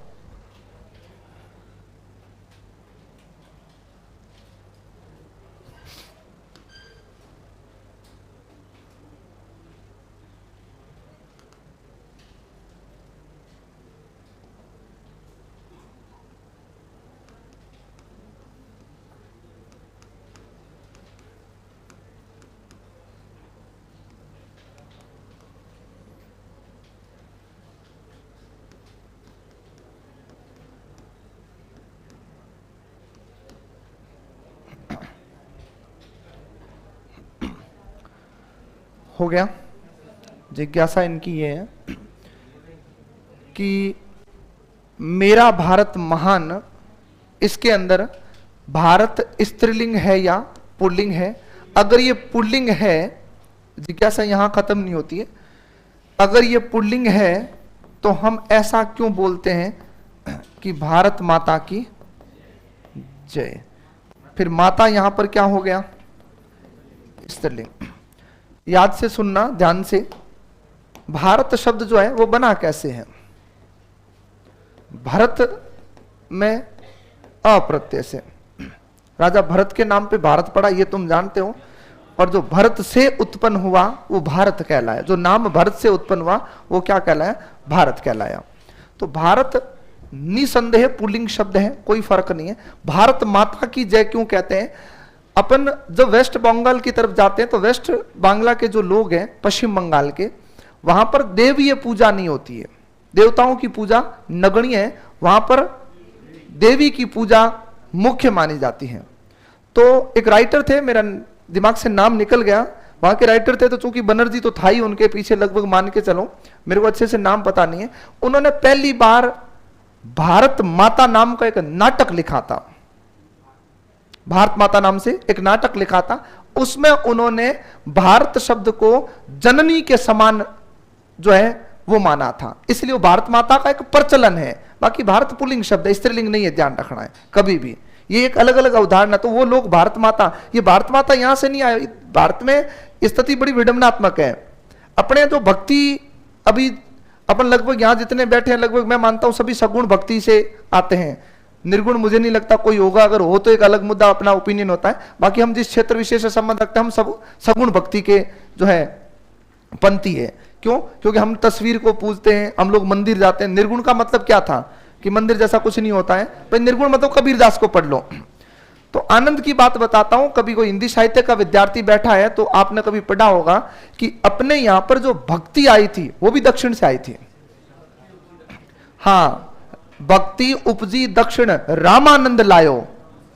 हो गया। जिज्ञासा इनकी ये है कि मेरा भारत महान, इसके अंदर भारत स्त्रीलिंग है या पुल्लिंग है? अगर ये पुल्लिंग है, जिज्ञासा यहां खत्म नहीं होती है, अगर ये पुल्लिंग है तो हम ऐसा क्यों बोलते हैं कि भारत माता की जय? फिर माता यहां पर क्या हो गया? स्त्रीलिंग। याद से सुनना, ध्यान से। भारत शब्द जो है वो बना कैसे है? भरत में अप्रत्यय से, राजा भरत के नाम पे भारत पड़ा, ये तुम जानते हो। और जो भरत से उत्पन्न हुआ वो भारत कहलाया, जो नाम भरत से उत्पन्न हुआ वो क्या कहलाया? भारत कहलाया। तो भारत निसंदेह पुल्लिंग शब्द है, कोई फर्क नहीं है। भारत माता की जय क्यों कहते हैं? अपन जब वेस्ट बंगाल की तरफ जाते हैं तो वेस्ट बांग्ला के जो लोग हैं, पश्चिम बंगाल के, वहां पर देवीय पूजा नहीं होती है, देवताओं की पूजा नगण्य है, वहां पर देवी की पूजा मुख्य मानी जाती है। तो एक राइटर थे, मेरा दिमाग से नाम निकल गया, वहां के राइटर थे, तो चूंकि बनर्जी तो था ही उनके पीछे, लगभग मान के चलो, मेरे को अच्छे से नाम पता नहीं है। उन्होंने पहली बार भारत माता नाम का एक नाटक लिखा था, भारत माता नाम से एक नाटक लिखा था। उसमें उन्होंने भारत शब्द को जननी के समान जो है वो माना था, इसलिए वो भारत माता का एक प्रचलन है। बाकी भारत पुल्लिंग शब्द है, स्त्रीलिंग नहीं है, ध्यान रखना है कभी भी। ये एक अलग अलग अवधारणा है। तो वो लोग भारत माता, ये भारत माता यहां से नहीं आए, भारत में स्थिति बड़ी विडंबनात्मक है। अपने जो भक्ति, अभी अपन लगभग यहां जितने बैठे हैं, लगभग मैं मानता हूं सभी सगुण भक्ति से आते हैं। निर्गुण मुझे नहीं लगता कोई होगा, अगर हो तो एक अलग मुद्दा, अपना ओपिनियन होता है। बाकी हम जिस क्षेत्र विशेष से संबंध रखते हैं, हम सब सगुण भक्ति के जो है पंथी है। क्यों? क्योंकि हम तस्वीर को पूजते हैं, हम लोग मंदिर जाते हैं। निर्गुण का मतलब क्या था कि मंदिर जैसा कुछ नहीं होता है, भाई निर्गुण मतलब कबीरदास को पढ़ लो। तो आनंद की बात बताता हूं, कभी कोई हिंदी साहित्य का विद्यार्थी बैठा है तो आपने कभी पढ़ा होगा कि अपने यहां पर जो भक्ति आई थी वो भी दक्षिण से आई थी। हाँ, भक्ति उपजी दक्षिण रामानंद लायो,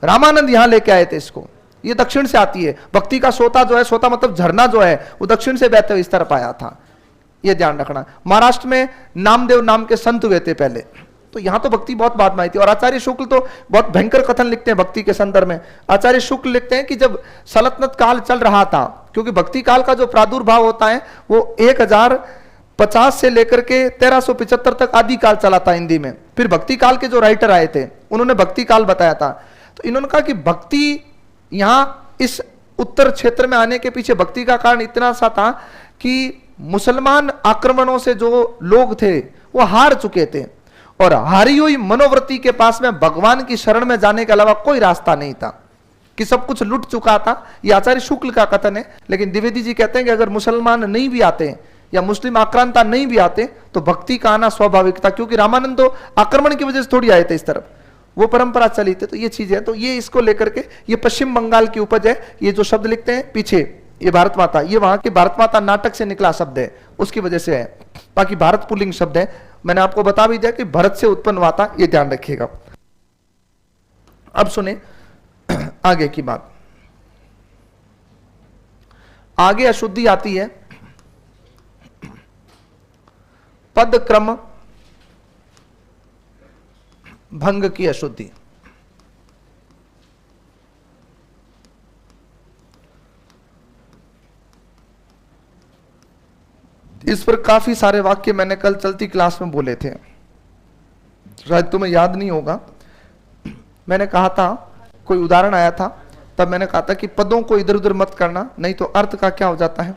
रामानंद यहां लेके आए थे इसको, ये दक्षिण से आती है। भक्ति का सोता जो है, सोता मतलब झरना जो है, वो दक्षिण से बहते हुए इस तरफ आया था, ये ध्यान रखना। महाराष्ट्र में नामदेव नाम के संत हुए थे पहले, तो यहां तो भक्ति बहुत बाद में आई थी। और आचार्य शुक्ल तो बहुत भयंकर कथन लिखते हैं भक्ति के संदर्भ में। आचार्य शुक्ल लिखते हैं कि जब सल्तनत काल चल रहा था, क्योंकि भक्ति काल का जो प्रादुर्भाव होता है वो 1050 से लेकर के 1375 तक आदि काल चला था हिंदी में। फिर भक्ति काल के जो राइटर आए थे उन्होंने भक्ति काल बताया था। तो इन्होंने कहा कि भक्ति यहां इस उत्तर क्षेत्र में आने के पीछे भक्ति का कारण इतना सा था कि मुसलमान आक्रमणों से जो लोग थे वो हार चुके थे, और हारी हुई मनोवृत्ति के पास में भगवान की शरण में जाने के अलावा कोई रास्ता नहीं था, कि सब कुछ लुट चुका था। ये आचार्य शुक्ल का कथन है। लेकिन द्विवेदी जी कहते हैं कि अगर मुसलमान नहीं भी आते या मुस्लिम आक्रांता नहीं भी आते तो भक्ति का आना स्वाभाविक था, क्योंकि रामानंद तो आक्रमण की वजह से थोड़ी आए थे इस तरफ, वो परंपरा चली थी। तो ये चीज है, तो ये इसको लेकर के, ये पश्चिम बंगाल की उपज है। ये जो शब्द लिखते हैं पीछे, ये भारत माता, ये वहां के भारत माता नाटक से निकला शब्द है, उसकी वजह से है। बाकी भारत पुल्लिंग शब्द है। मैंने आपको बता भी दिया कि भरत से उत्पन्न हुआ था, ये ध्यान रखिएगा। अब सुने आगे की बात। आगे अशुद्धि आती है पद क्रम भंग की अशुद्धि। इस पर काफी सारे वाक्य मैंने कल चलती क्लास में बोले थे, शायद तुम्हें याद नहीं होगा। मैंने कहा था, कोई उदाहरण आया था, तब मैंने कहा था कि पदों को इधर उधर मत करना, नहीं तो अर्थ का क्या हो जाता है,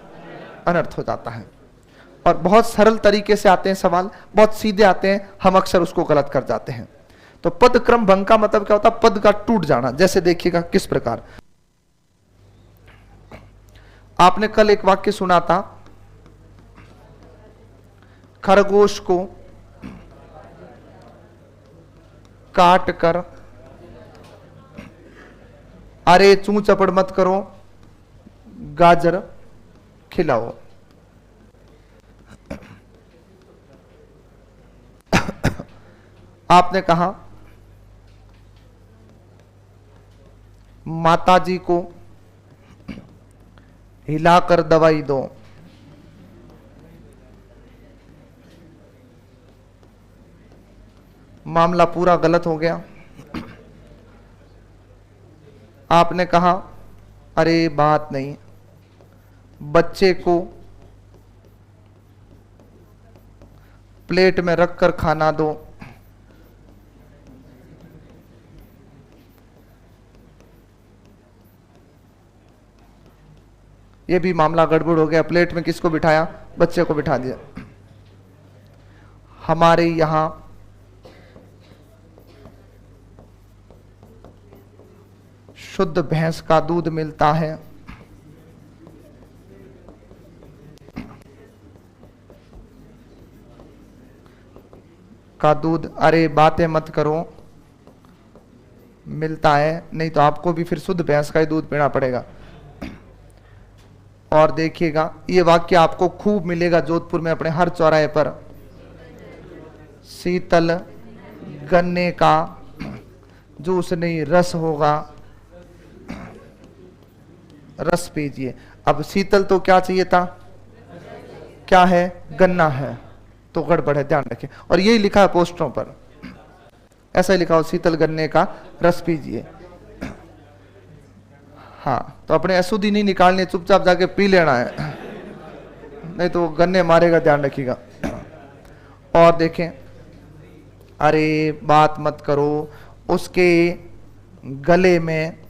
अनर्थ हो जाता है। और बहुत सरल तरीके से आते हैं सवाल, बहुत सीधे आते हैं, हम अक्सर उसको गलत कर जाते हैं। तो पद क्रम भंग का मतलब क्या होता है, पद का टूट जाना। जैसे देखिएगा किस प्रकार, आपने कल एक वाक्य सुना था, खरगोश को काट कर अरे चू चपड़ मत करो, गाजर खिलाओ। आपने कहा माताजी को हिलाकर दवाई दो। मामला पूरा गलत हो गया। आपने कहा अरे बात नहीं, बच्चे को प्लेट में रखकर खाना दो। ये भी मामला गड़बड़ हो गया। प्लेट में किसको बिठाया, बच्चे को बिठा दिया। हमारे यहां शुद्ध भैंस का दूध मिलता है। का दूध, अरे बातें मत करो, मिलता है, नहीं तो आपको भी फिर शुद्ध भैंस का ही दूध पीना पड़ेगा। और देखिएगा ये वाक्य आपको खूब मिलेगा जोधपुर में अपने हर चौराहे पर। शीतल गन्ने का जूस नहीं रस होगा, रस पीजिए। अब शीतल तो क्या चाहिए था, क्या है, गन्ना है, तो गड़बड़ है, ध्यान रखें। और यही लिखा है पोस्टरों पर, ऐसा ही लिखा हो, शीतल गन्ने का रस पीजिए। हाँ, तो अपने अशुद्धि नहीं निकालनी, चुपचाप जाके पी लेना है, नहीं तो गन्ने मारेगा, ध्यान रखिएगा। और देखें, अरे बात मत करो, उसके गले में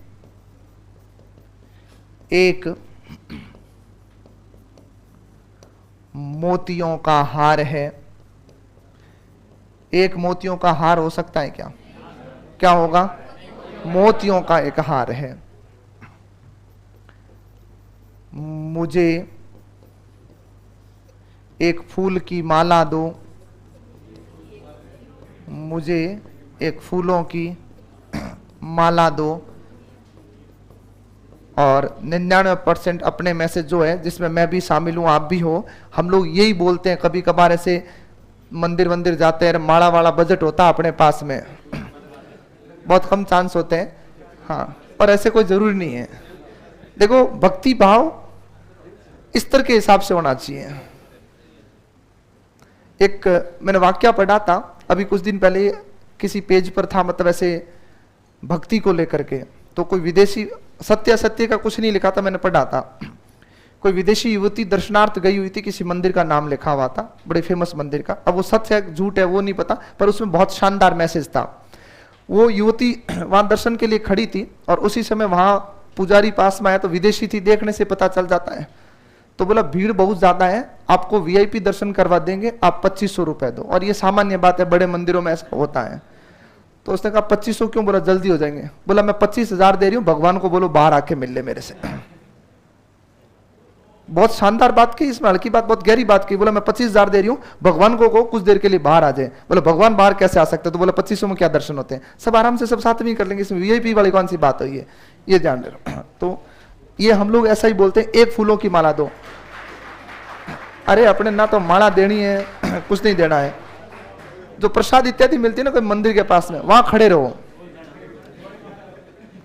एक मोतियों का हार है। एक मोतियों का हार हो सकता है क्या, क्या होगा, मोतियों का एक हार है। मुझे एक फूल की माला दो, मुझे एक फूलों की माला दो। और 99% अपने मैसेज जो है, जिसमें मैं भी शामिल हूं, आप भी हो, हम लोग यही बोलते हैं। कभी कभार ऐसे मंदिर वंदिर जाते हैं, माला वाला बजट होता है अपने पास में, बहुत कम चांस होते हैं। हाँ, पर ऐसे कोई जरूरी नहीं है। देखो, भक्ति भाव इस तरह के हिसाब से होना चाहिए। एक मैंने वाक्य पढ़ा था अभी कुछ दिन पहले, किसी पेज पर था, मतलब ऐसे भक्ति को लेकर के। तो कोई विदेशी, सत्य सत्य का कुछ नहीं लिखा था, मैंने पढ़ा था। कोई विदेशी युवती दर्शनार्थ गई हुई थी, किसी मंदिर का नाम लिखा हुआ था, बड़े फेमस मंदिर का। अब वो सत्य है झूठ है वो नहीं पता, पर उसमें बहुत शानदार मैसेज था। वो युवती वहां दर्शन के लिए खड़ी थी और उसी समय वहां पुजारी पास में आया, तो विदेशी थी, देखने से पता चल जाता है। तो बोला भीड़ बहुत ज्यादा है, आपको वीआईपी दर्शन करवा देंगे, आप 2500 रुपए दो। और ये सामान्य बात है, बड़े मंदिरों में ऐसा होता है। तो उसने कहा 2500 क्यों, बोला जल्दी हो जाएंगे। बोला मैं 25,000 दे रही हूं, भगवान को बोलो बाहर आके मिल ले मेरे से। बहुत शानदार बात की, इसमें हल्की बात, बहुत गहरी बात की। बोला मैं 25,000 दे रही हूं, भगवान को कुछ देर के लिए बाहर आ जाए। बोला भगवान बाहर कैसे आ सकते, तो बोला 2500 में क्या दर्शन होते हैं, सब आराम से सब साथ में कर लेंगे, इसमें वीआईपी वाली कौन सी बात हुई है, ये ध्यान रखो। तो ये हम लोग ऐसा ही बोलते हैं, एक फूलों की माला दो। अरे अपने ना तो माला देनी है, कुछ नहीं देना है, जो प्रसाद इत्यादि मिलती है ना कोई मंदिर के पास में, वहां खड़े रहो,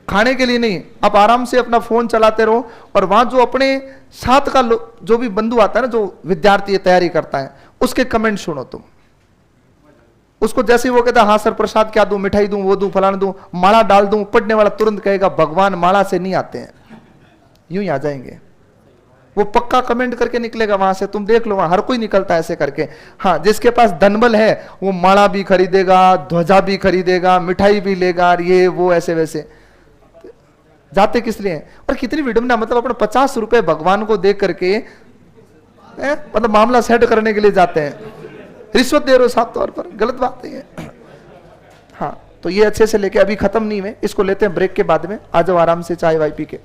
खाने के लिए नहीं। आप आराम से अपना फोन चलाते रहो और वहां जो अपने साथ का जो भी बंधु आता है ना, जो विद्यार्थी तैयारी करता है, उसके कमेंट सुनो तुम। उसको जैसे ही वो कहता है हाँ सर प्रसाद क्या दूं, मिठाई दूं, वो दूं, फलाना दूं, माला डाल दूं, पढ़ने वाला तुरंत कहेगा भगवान माला से नहीं आते हैं, यूं ही आ जाएंगे। वो पक्का कमेंट करके निकलेगा वहां से, तुम देख लो, वहां हर कोई निकलता है ऐसे करके। हाँ, जिसके पास धनबल है वो माला भी खरीदेगा, ध्वजा भी खरीदेगा, मिठाई भी लेगा, ये वो ऐसे वैसे। जाते किस लिए? और कितनी विडंबना, मतलब अपने 50 रुपए भगवान को दे करके मतलब मामला सेट करने के लिए जाते हैं, रिश्वत दे रहे हो साफ तौर पर, गलत बात है ये। हाँ, तो ये अच्छे से लेके, अभी खत्म नहीं हुए, इसको लेते हैं ब्रेक के बाद में। आ जाओ आराम से चाय वाय पी के।